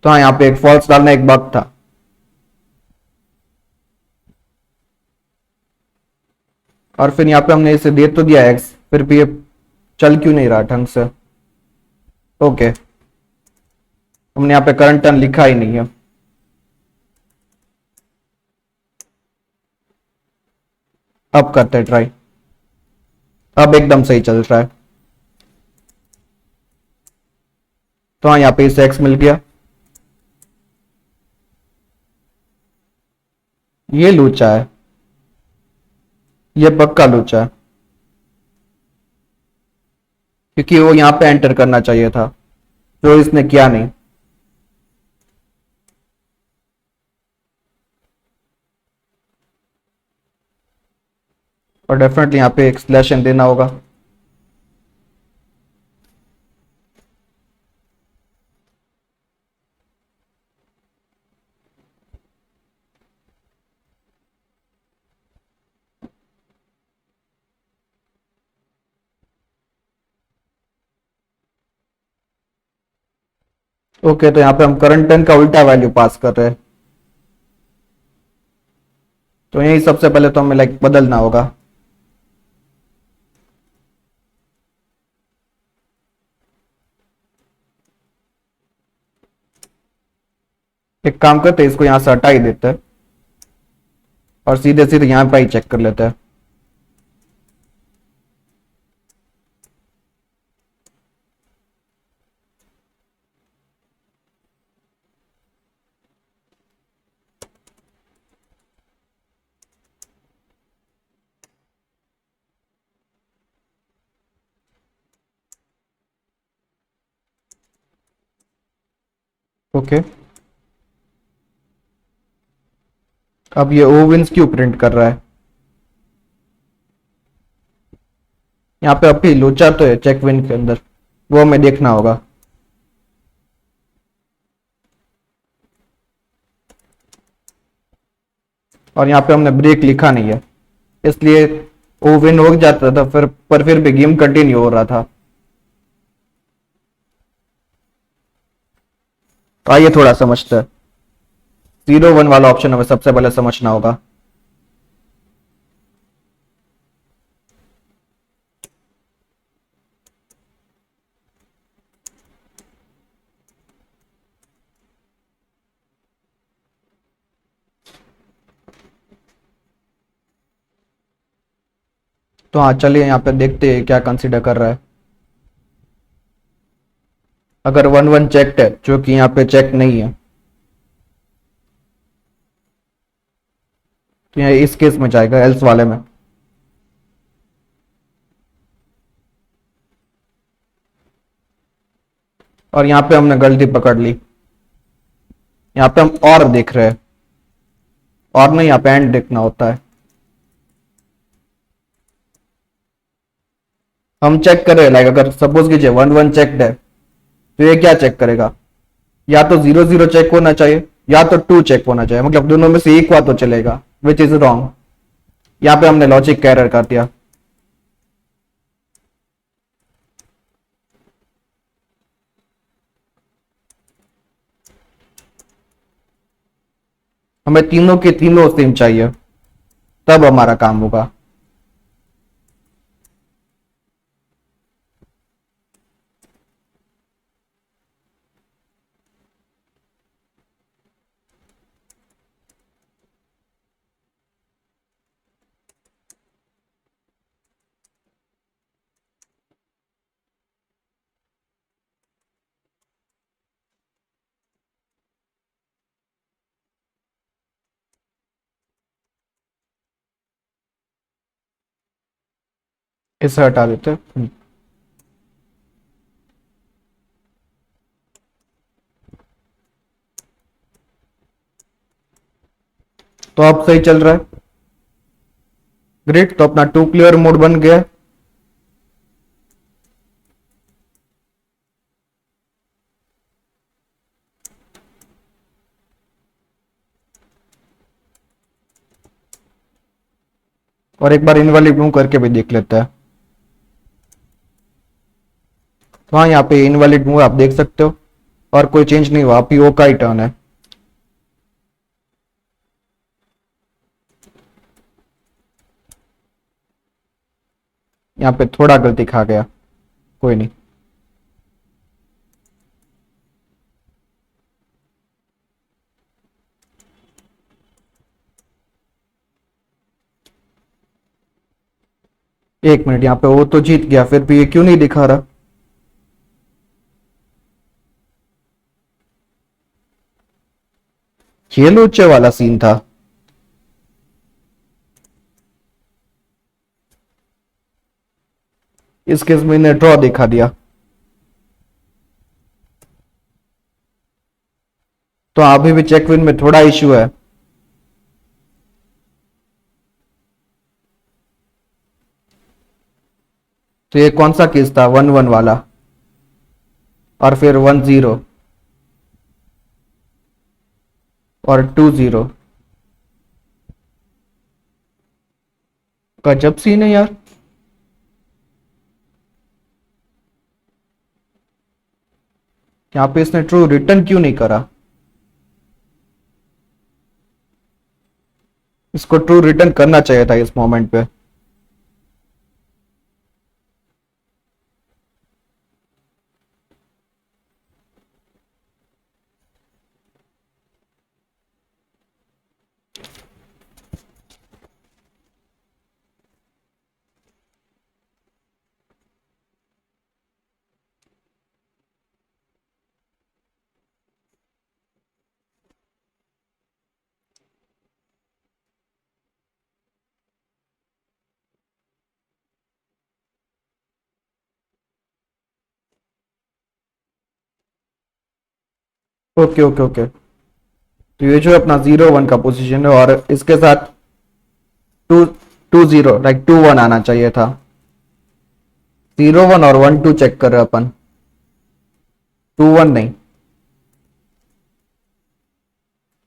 तो हाँ, यहाँ पे एक फॉल्स डालना एक बग था। और फिर यहाँ पे हमने इसे दे तो दिया एक्स, फिर भी ये चल क्यों नहीं रहा ढंग से। ओके, हमने यहाँ पे करंट टर्न लिखा ही नहीं है। अब करते हैं ट्राई। अब एकदम सही चल रहा है। तो हाँ, यहाँ पे इसे एक्स मिल गया। ये लूचा है, ये पक्का लूचा है, क्योंकि वो यहाँ पे एंटर करना चाहिए था जो इसने किया नहीं। और डेफिनेटली यहाँ पे एक स्लैश एन देना होगा। ओके, तो यहाँ पे हम करंट टर्न का उल्टा वैल्यू पास कर रहे हैं। तो यही सबसे पहले तो हमें लाइक बदलना होगा। एक काम करते हैं, इसको यहाँ से हटा ही देते हैं और सीधे सीधे यहाँ पे ही चेक कर लेते हैं। ओके, अब ये ओविंस क्यों प्रिंट कर रहा है। यहाँ पे अभी लोचा तो है चेक विन के अंदर, वो हमें देखना होगा। और यहाँ पे हमने ब्रेक लिखा नहीं है, इसलिए वो विन हो जाता था फिर, पर फिर भी गेम कंटिन्यू हो रहा था। तो आइए थोड़ा समझते हैं। 0-1 वाला ऑप्शन हमें सबसे पहले समझना होगा। तो हाँ, चलिए यहाँ पे देखते हैं क्या कंसीडर कर रहा है। अगर 1-1 चेक्ड है, जो कि यहाँ पे चेक नहीं है, तो यहाँ इस केस में जाएगा एल्स वाले में। और यहाँ पे हमने गलती पकड़ ली। यहाँ पे हम और देख रहे हैं, और नहीं, यहाँ पे एंड देखना होता है। हम चेक करें लाइक, अगर सपोज कीजिए 1-1 चेक्ड है, तो ये क्या चेक करेगा, या तो 0-0 चेक होना चाहिए या तो 2 चेक होना चाहिए, मतलब दोनों में से एक हुआ तो चलेगा, विच इज रॉन्ग। यहाँ पे हमने लॉजिक का एरर कर दिया। हमें तीनों के तीनों सेम चाहिए, तब हमारा काम होगा। इसे हटा देते हैं। तो अब सही चल रहा है। ग्रेट, तो अपना टू क्लियर मोड बन गया। और एक बार इनवैलिड मूव करके भी देख लेते हैं। तो हाँ, यहाँ पे इनवैलिड मूव आप देख सकते हो, और कोई चेंज नहीं हुआ, पीओ का ही टर्न है। यहाँ पे थोड़ा गलती खा गया, कोई नहीं। एक मिनट, यहाँ पे वो तो जीत गया, फिर भी ये क्यों नहीं दिखा रहा? ये लोचे वाला सीन था। इस केस में इन्हें ड्रॉ दिखा दिया। तो अभी भी चेक विन में थोड़ा इश्यू है। तो ये कौन सा केस था? 1-1 वाला, और फिर 1-0 और 2-0। गजब सीन है यार। यहाँ पे इसने ट्रू रिटर्न क्यों नहीं करा? इसको ट्रू रिटर्न करना चाहिए था इस मोमेंट पे। Okay okay okay. तो ये जो अपना 0-1 का पोजीशन है, और इसके साथ 2-2-0 लाइक 2-1 आना चाहिए था। 0-1 और 1-2 चेक कर रहे हैं अपन, 2-1 नहीं।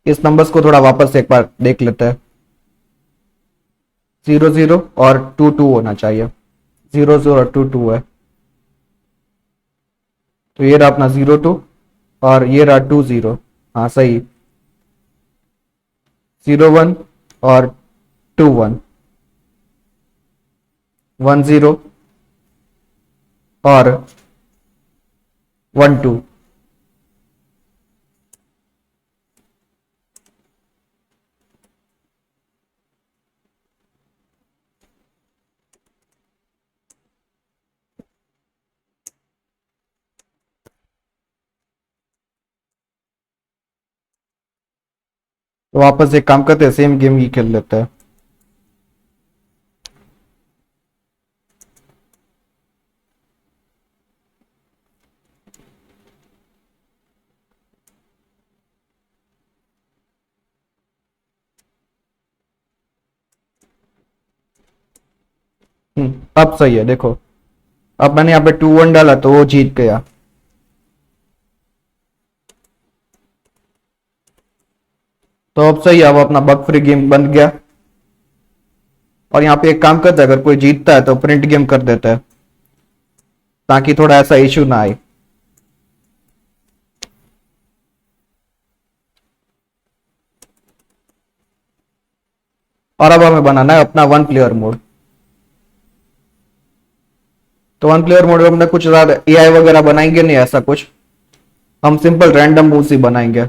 इस नंबर्स को थोड़ा वापस से एक बार देख लेते हैं। 0-0 और 2-2 होना चाहिए। 0-0 और 2-2 है। तो ये रहा अपना 0-2, और ये रहा 2-0। हाँ सही। 0-1 और 2-1, 1-0 और 1-2। तो वापस एक काम करते हैं, सेम गेम ही खेल लेते हैं। अब सही है, देखो। अब मैंने यहाँ पे 2-1 डाला तो वो जीत गया। तो अब सही है, अब अपना बग फ्री गेम बन गया। और यहाँ पे एक काम करता है, अगर कोई जीतता है तो प्रिंट गेम कर देता है, ताकि थोड़ा ऐसा इश्यू ना आए। और अब हमें बनाना है अपना 1 प्लेयर मोड। तो 1 प्लेयर मोड में हमने कुछ ज्यादा एआई वगैरह बनाएंगे नहीं, ऐसा कुछ। हम सिंपल रैंडम मूव्स ही बनाएंगे।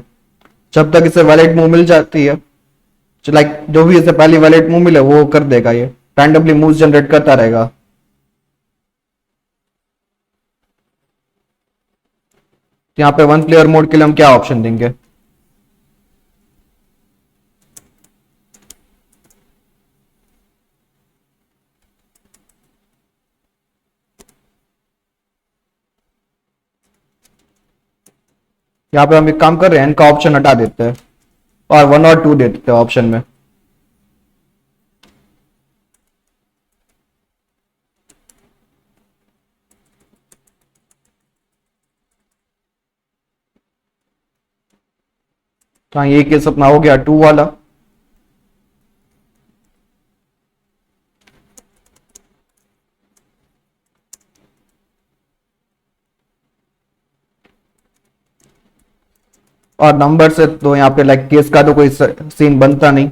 जब तक इसे वैलिड मूव मिल जाती है, लाइक जो भी इसे पहली वैलिड मूव मिले वो कर देगा, ये रैंडमली मूव्स जनरेट करता रहेगा। तो यहाँ पे 1 प्लेयर मोड के लिए हम क्या ऑप्शन देंगे? यहाँ पे हम एक काम कर रहे हैं, इनका ऑप्शन हटा देते हैं और 1 और 2 दे देते हैं ऑप्शन में। हाँ, ये केस अपना हो गया 2 वाला। और नंबर से तो यहाँ पे लाइक केस का तो कोई सीन बनता नहीं।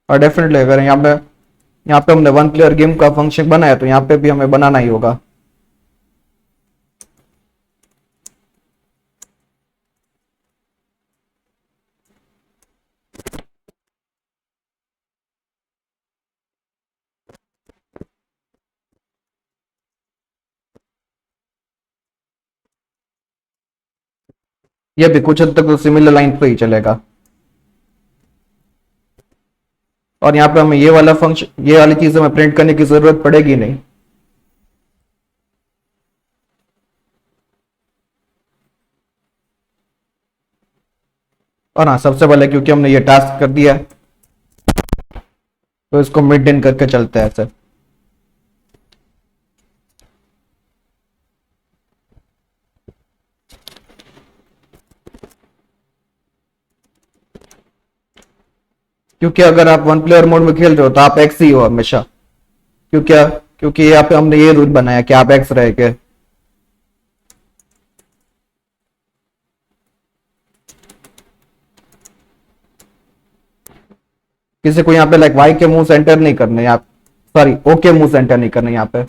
और डेफिनेटली अगर यहाँ पे हमने 1 प्लेयर गेम का फंक्शन बनाया तो यहाँ पे भी हमें बनाना ही होगा। ये भी कुछ हद तक तो सिमिलर लाइन पे ही चलेगा। और यहाँ पे हमें ये वाला फंक्शन, ये वाली चीज हमें प्रिंट करने की जरूरत पड़ेगी नहीं। और हाँ, सबसे पहले क्योंकि हमने ये टास्क कर दिया है तो इसको मेंटेन करके चलते हैं सर। क्योंकि अगर आप 1 प्लेयर मोड में खेल रहे हो तो आप एक्स ही हो हमेशा। क्योंकि क्योंकि यहाँ पे हमने ये रूल बनाया कि आप एक्स रह के। किसी को यहाँ पे लाइक वाई के मुंह से एंटर नहीं करने, यहाँ सॉरी ओ के मुंह से एंटर नहीं करने यहाँ पे।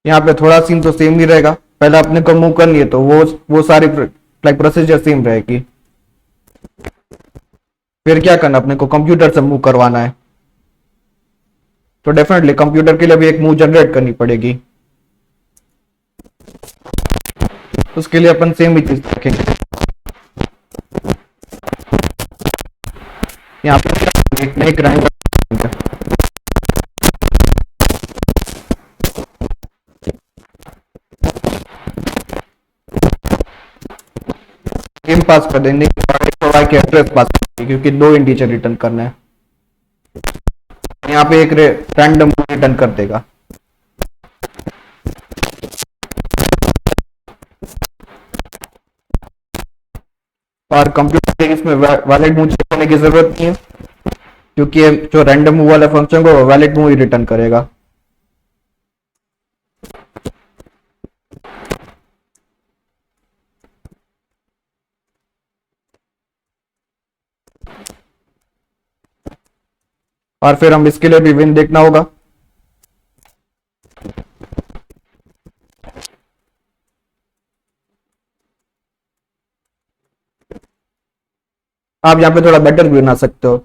यहाँ पे थोड़ा सीन तो सेम ही रहेगा। पहले अपने को मूव करनी है तो वो सारी लाइक प्रोसीजर सेम रहेगी। फिर क्या करना, अपने को कंप्यूटर से मूव करवाना है तो डेफिनेटली कंप्यूटर के लिए भी एक मूव जनरेट करनी पड़ेगी। उसके लिए अपन सेम ही चीज रखेंगे। यहाँ पे एक नई क्राइम गेम पास कर देंगे और के एड्रेस पास कर देंगे, क्योंकि 2 इंटीजर रिटर्न करना है। यहाँ पे एक रैंडम रिटर्न कर देगा। और कंप्यूटर के इसमें वैलिड मूव चेक करने की जरूरत नहीं है, क्योंकि ये जो रैंडम मूव वाला फंक्शन को वैलिड मूव ही रिटर्न करेगा। और फिर हम इसके लिए भी विन देखना होगा। आप यहाँ पे थोड़ा बेटर भी बना सकते हो।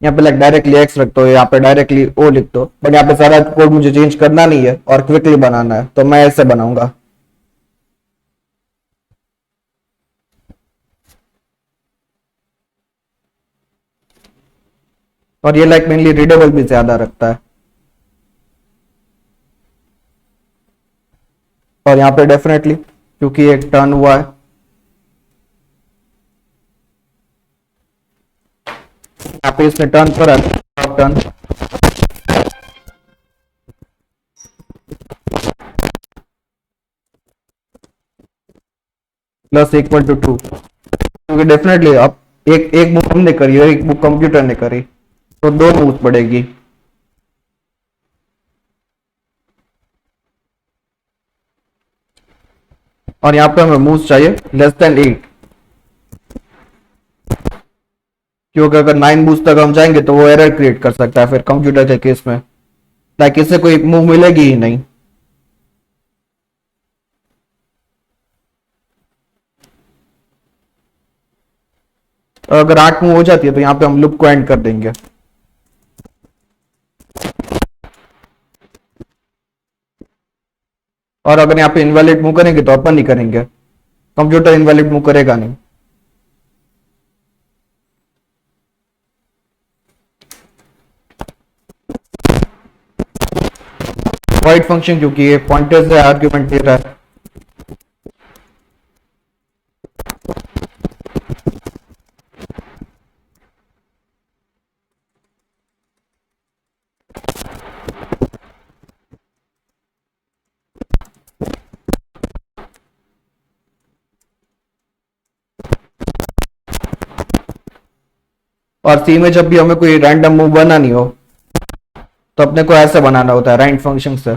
यहाँ पे लाइक डायरेक्टली एक्स रख दो, यहाँ पे डायरेक्टली ओ लिख दो, बट यहाँ पे सारा कोड मुझे चेंज करना नहीं है और क्विकली बनाना है तो मैं ऐसे बनाऊंगा। और ये लाइक मेनली रीडेबल भी ज्यादा रखता है। और यहाँ पे डेफिनेटली क्योंकि एक टर्न हुआ है, यहाँ पे इसने टर्न करा, टर्न प्लस इक्वल टू 2, क्योंकि डेफिनेटली अब एक एक मूव हमने करी और एक मूव कंप्यूटर ने करी, तो दो मूव पड़ेगी। और यहाँ पे हमें मूव चाहिए <8, क्योंकि अगर 9 मूव तक हम जाएंगे तो वो एरर क्रिएट कर सकता है फिर कंप्यूटर के केस में, लाइक इससे कोई मूव मिलेगी ही नहीं। और अगर 8 मूव हो जाती है तो यहाँ पे हम लूप को एंड कर देंगे। और अगर यहाँ पे इनवैलिड मूव करेंगे तो अपन नहीं करेंगे, कंप्यूटर इनवैलिड मूव करेगा नहीं। वॉइड फंक्शन क्योंकि ये पॉइंटर से आर्ग्यूमेंट दे रहा है। और सी में जब भी हमें कोई रैंडम मूव बनानी हो तो अपने को ऐसे बनाना होता है राइट फंक्शन से।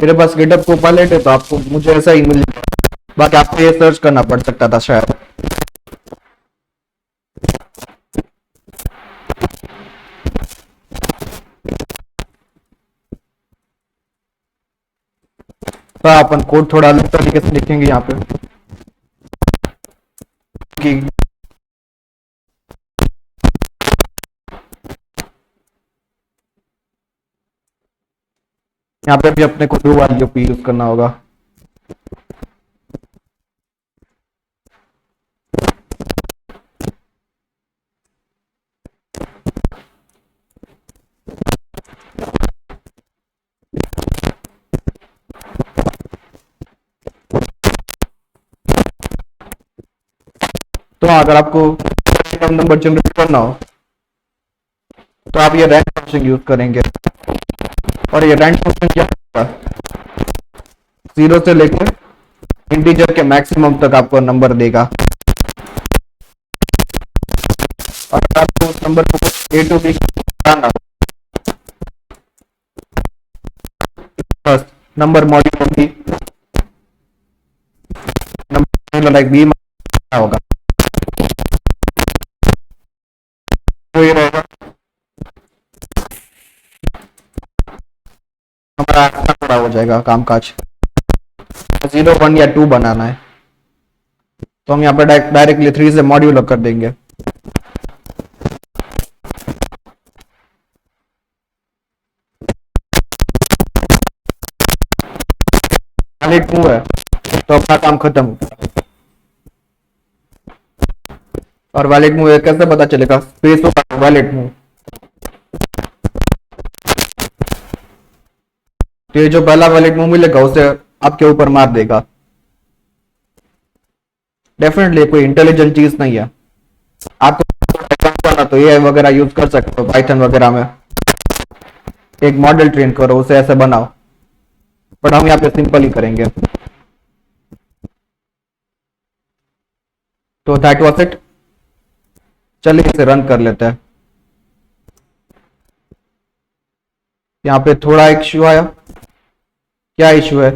मेरे पास गिटहब को पायलट है तो आपको मुझे ऐसा ही मिल, बाकी आपको ये सर्च करना पड़ सकता था शायद। तो अपन कोड थोड़ा अलग तरीके से लिखेंगे यहाँ पे कि यहाँ पे भी अपने को डू वाली ओपी यूज करना होगा। तो अगर आपको नंबर जनरेट करना हो तो आप ये रैंड फंक्शन यूज करेंगे। और ये रैंड फंक्शन क्या होगा, 0 से लेकर इंटीजर के मैक्सिमम तक आपको नंबर देगा। और आपको उस नंबर को ए टू बी बताना, बस नंबर मॉड्यूल होगी, नंबर लाइक बी होगा तो ये रहेगा हमारा आंसर थोड़ा हो जाएगा काम काज। 0 1 या 2 बनाना है तो हम यहाँ पर डायरेक्टली 3 से मॉड्यूल कर देंगे। वैलिड मूव है तो अपना काम खत्म होगा। और वैलिड मूव कैसे पता चलेगा, स्पेस होगा वैलिड मूव, तो ये जो पहला वैलिड मूव मिलेगा उसे आपके ऊपर मार देगा। डेफिनेटली कोई इंटेलिजेंट चीज नहीं है, आपको तो ये वगैरह यूज कर सकते हो पाइथन वगैरह में, एक मॉडल ट्रेन करो उसे ऐसे बनाओ, बट हम यहाँ पे सिंपल ही करेंगे। तो दैट वाज इट, चलिए इसे रन कर लेते हैं। यहाँ पे थोड़ा इश्यू आया, क्या इश्यू है,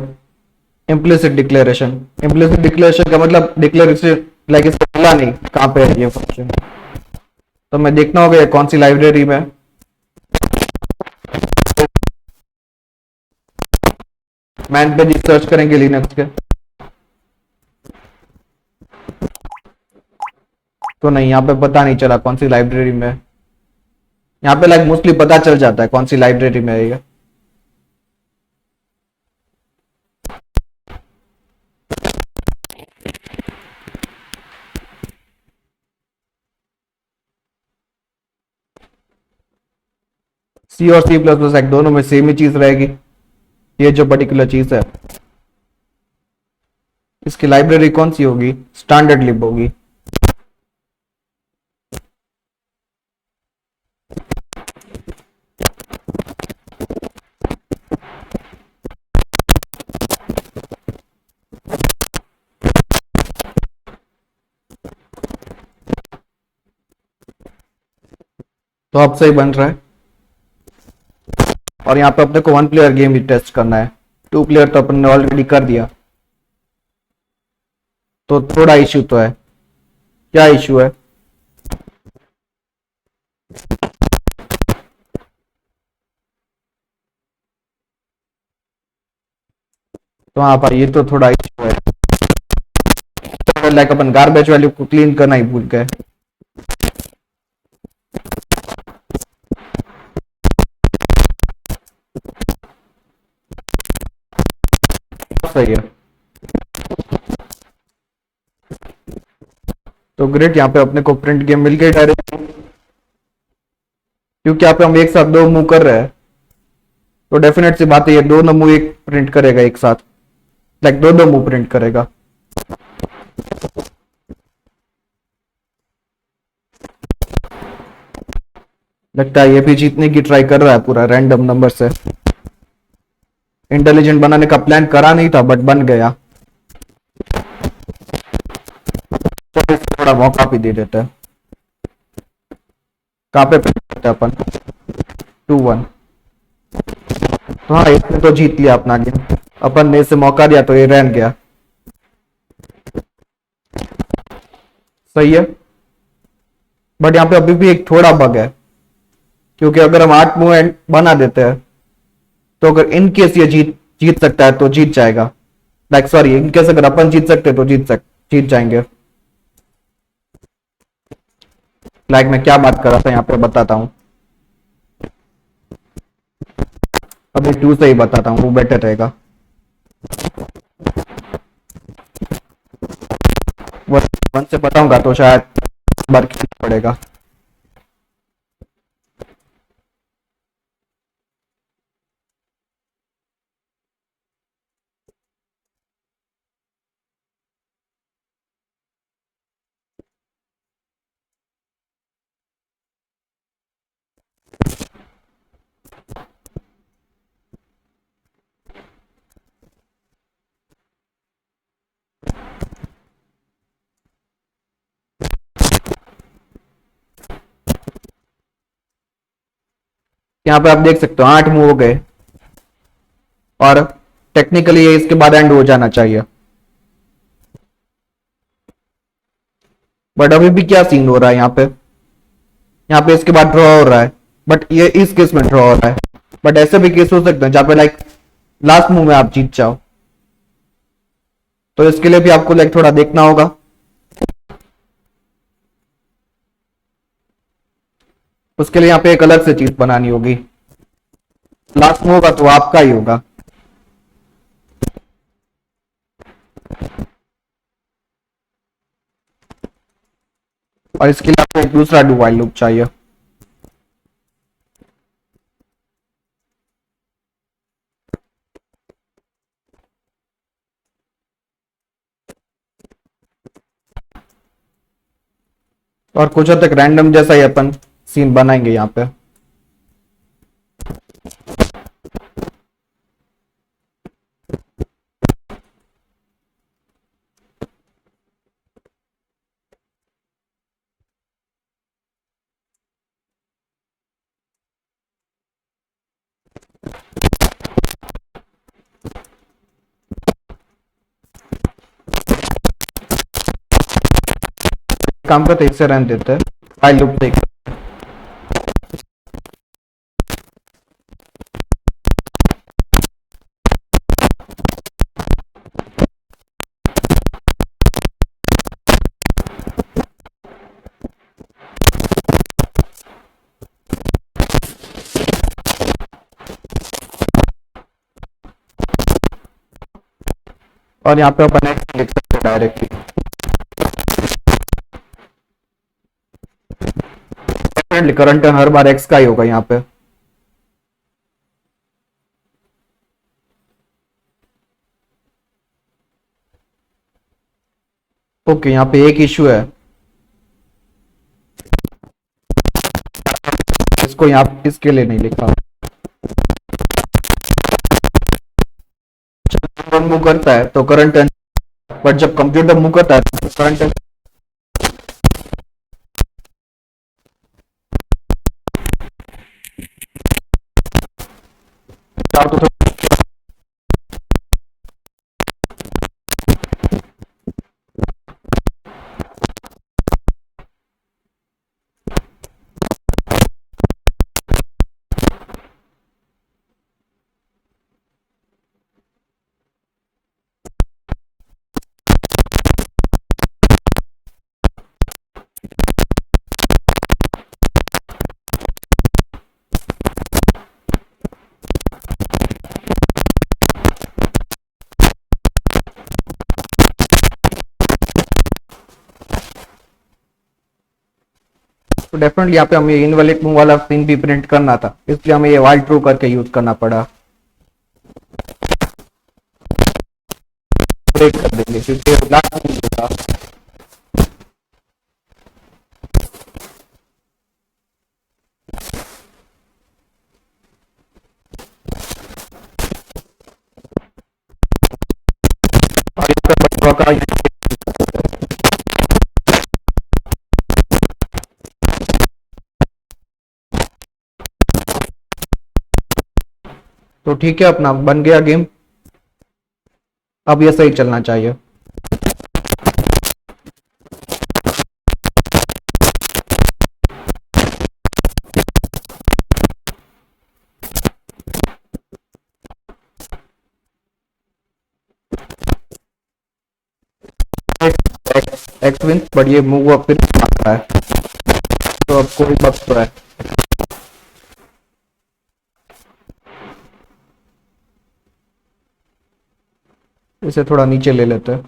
इम्प्लिसिट डिक्लेरेशन। इम्प्लिसिट डिक्लेरेशन का मतलब डिक्लेरेशन लाइक इसको मिला नहीं कहाँ पे है ये फंक्शन, तो मैं देखना होगा ये कौन सी लाइब्रेरी में। मैन पे सर्च करेंगे लिनक्स के, तो नहीं यहाँ पे पता नहीं चला कौन सी लाइब्रेरी में। यहाँ पे लाइक मोस्टली पता चल जाता है कौन सी लाइब्रेरी में है ये। सी और सी प्लस प्लस दोनों में सेम ही चीज रहेगी, ये जो पर्टिकुलर चीज है इसकी लाइब्रेरी कौन सी होगी, स्टैंडर्ड लिब होगी। तो अब सही बन रहा है। और यहाँ पे अपने को 1 प्लेयर गेम ही टेस्ट करना है, 2 प्लेयर तो अपन ने ऑलरेडी कर दिया। तो थोड़ा इश्यू तो है। क्या इश्यू है? तो हाँ पर ये तो थोड़ा इश्यू है, लाइक अपन गार्बेज वैल्यू को क्लीन करना ही भूल गए। सही है। तो ग्रेट, यहाँ पे अपने को प्रिंट गेम मिल गई डायरेक्ट, क्योंकि यहाँ पे हम एक साथ दो मूव कर रहे हैं। तो डेफिनेट सी बात है, ये दोनों मूव एक प्रिंट करेगा एक साथ, लाइक दो मूव प्रिंट करेगा। लगता है ये भी जीतने की ट्राई कर रहा है पूरा रैंडम नंबर से। इंटेलिजेंट बनाने का प्लान करा नहीं था बट बन गया। तो इसको थोड़ा मौका भी दे देते हैं। कहाँ पे प्रिंट करते हैं अपन? 2-1। तो हाँ, इसने तो जीत लिया अपना गेम। अपन ने इसे मौका दिया तो ये रैन गया। सही है। बट यहाँ पे अभी भी एक थोड़ा बग है, क्योंकि अगर हम 8 मूव बना देते हैं तो अगर इन केस ये जीत जीत सकता है तो जीत जाएगा। लाइक सॉरी, इन केस अगर अपन जीत सकते तो जीत जाएंगे। लाइक मैं क्या बात कर रहा था यहाँ पे बताता हूँ। अभी 2 से ही बताता हूँ, वो बेटर रहेगा। 1 से बताऊंगा तो शायद बार खेलना पड़ेगा। यहाँ पे आप देख सकते हो 8 मूव हो गए, और टेक्निकली ये इसके बाद एंड हो जाना चाहिए। बट अभी भी क्या सीन हो रहा है यहाँ पे? यहाँ पे इसके बाद ड्रॉ हो रहा है, बट ये इस केस में ड्रॉ हो रहा है। बट ऐसे भी केस हो सकते हैं जहाँ पे लाइक लास्ट मूव में आप जीत जाओ। तो इसके लिए भी आपको लाइक थोड़ा देखना होगा। उसके लिए यहाँ पे एक अलग से चीज बनानी होगी। लास्ट मूव होगा तो आपका ही होगा। और इसके लिए आपको एक दूसरा डू वाइल लूप चाहिए। और कुछ हद तक रैंडम जैसा ही अपन सीन बनाएंगे यहाँ पे। काम करते एक से रन देते हैं, वाइल लूप देख। और यहाँ पे अपन एक्स लिख सकते हैं डायरेक्टली। डेफिनेटली करंट हर बार एक्स का ही होगा यहाँ पे। ओके, यहाँ पे एक इश्यू है। इसको यहाँ इसके लिए नहीं लिखा। जब मूव करता है तो करंट, बट जब कंप्यूटर मूव करता है तो करंट चाहो तो डेफिनेटली यहाँ पे हमें इनवैलिड मूव वाला सीन भी प्रिंट करना था, इसलिए हमें ये वाइल ट्रू करके यूज करना पड़ा। ब्रेक कर देंगे क्योंकि लास्ट मूव था। और इसका बचवा का तो ठीक है, अपना बन गया गेम। अब ये सही चलना चाहिए। एक्स विंस, बट ये मूव अब फिर मारता है, तो अब कोई बग तो है। इसे थोड़ा नीचे ले लेते हैं।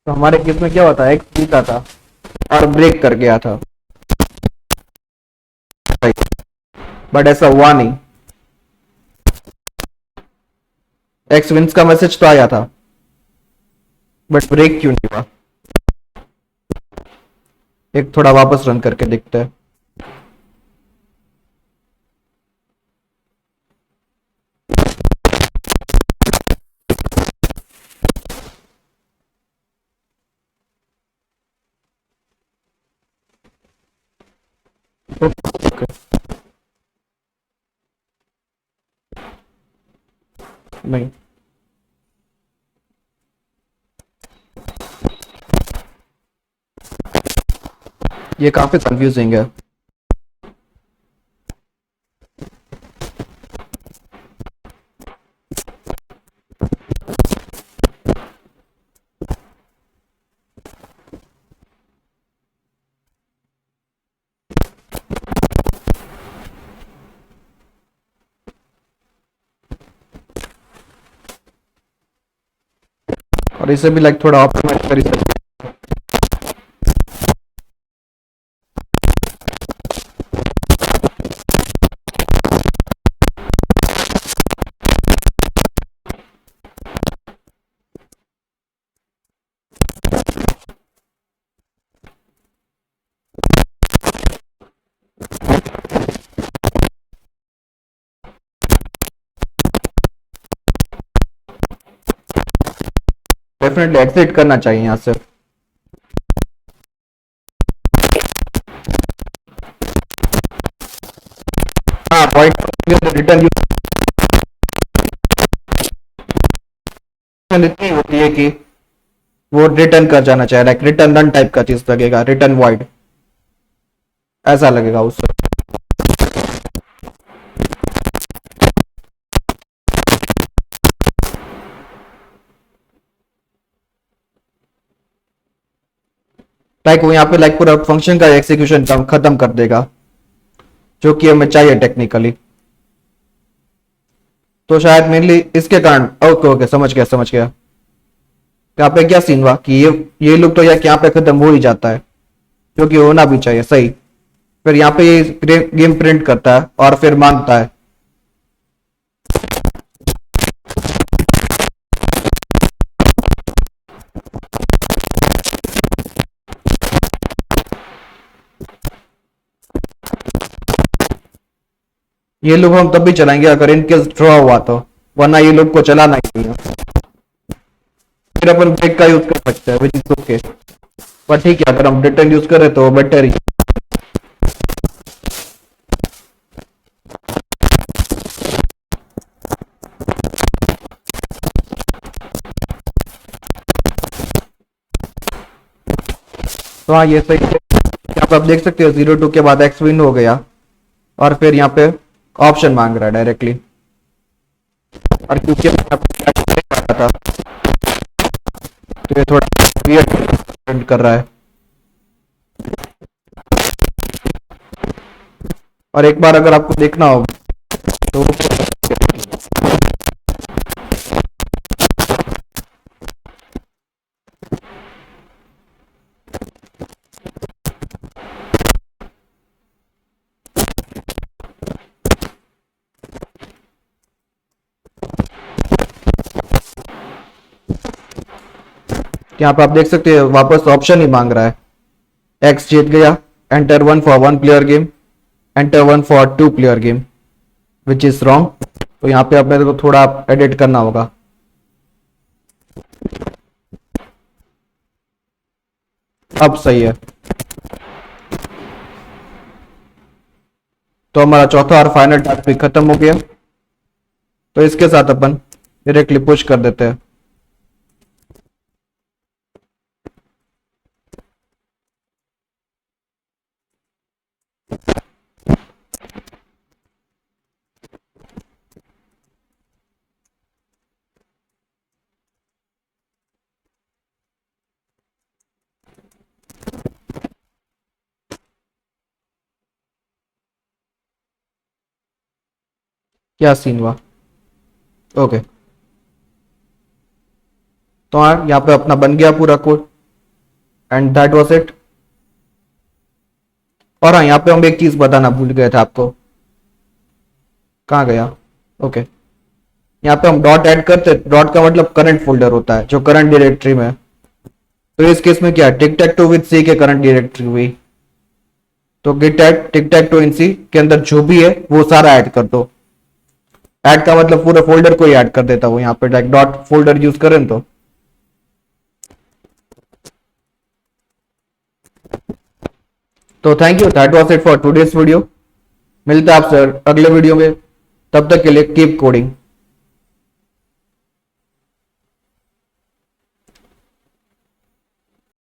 तो हमारे केस में क्या होता है, एक्स जीता था और ब्रेक कर गया था, बट ऐसा हुआ नहीं। एक्स विंस का मैसेज तो आया था, बट ब्रेक क्यों नहीं हुआ। एक थोड़ा वापस रन करके देखते हैं। ओके, नहीं, ये काफी कंफ्यूजिंग है। और इसे भी लाइक थोड़ा ऑप्टिमाइज कर सकते। डेफिनेटली एक्सिट करना चाहिए यहाँ से। हाँ, पॉइंट रिटर्न इतनी होती है कि वो रिटर्न कर जाना चाहिए, लाइक रिटर्न रन टाइप का चीज लगेगा, रिटर्न वॉइड ऐसा लगेगा उससे। लाइक वो यहाँ पे लाइक पूरा फंक्शन का एग्जीक्यूशन खत्म कर देगा, जो कि हमें चाहिए टेक्निकली। तो शायद मेनली इसके कारण। ओके ओके, समझ गया समझ गया। यहाँ पे क्या सीन हुआ कि ये लुक तो यहाँ पे खत्म हो ही जाता है, जो कि होना भी चाहिए सही। फिर यहाँ पे ये गेम प्रिंट करता है और फिर मांगता है। ये लूप हम तब भी चलाएंगे अगर इनकेस ड्रॉ हुआ तो, वरना ये लूप को चलाना ही नहीं है। फिर अपन ब्रेक का यूज कर सकते हैं, विच इज ओके। पर ठीक है, अगर हम रिटर्न यूज करें तो बेटर ही। तो हाँ, ये सही है। यहाँ पे आप देख सकते हो 0-2 के बाद एक्स विन हो गया, और फिर यहाँ पे ऑप्शन मांग रहा है डायरेक्टली। और क्योंकि मैं यहाँ पे कर रहा था, तो ये थोड़ा वियर्ड कर रहा है। और एक बार अगर आपको देखना हो तो यहाँ पे आप देख सकते हैं वापस ऑप्शन ही मांग रहा है। एक्स जीत गया, enter 1 for 1 player game, enter 1 for 2 player game, which is wrong. तो यहाँ पे अपने को थोड़ा एडिट करना होगा। अब सही है। तो हमारा चौथा और फाइनल टास्क भी खत्म हो गया। तो इसके साथ अपन डायरेक्टली पुश कर देते हैं। क्या सीन हुआ? ओके। तो हाँ, यहाँ पे अपना बन गया पूरा code, and that was it. और हाँ, यहाँ पे हम एक चीज बताना भूल गए थे आपको। कहाँ गया? ओके। यहाँ पे हम डॉट ऐड करते, डॉट का मतलब करंट फोल्डर होता है, जो करंट डायरेक्टरी में है। तो इस केस में क्या है, टिक टैक टू विद सी के करंट डायरेक्टरी हुई। तो git add tic tac toe in C के अंदर जो भी है वो सारा ऐड कर दो। ऐड का मतलब पूरे फोल्डर को ही ऐड कर देता हूँ यहाँ पे, लाइक डॉट फोल्डर यूज करें तो। तो thank you, that was it for today's video. मिलते हैं आपसे अगले वीडियो में, तब तक के लिए कीप कोडिंग।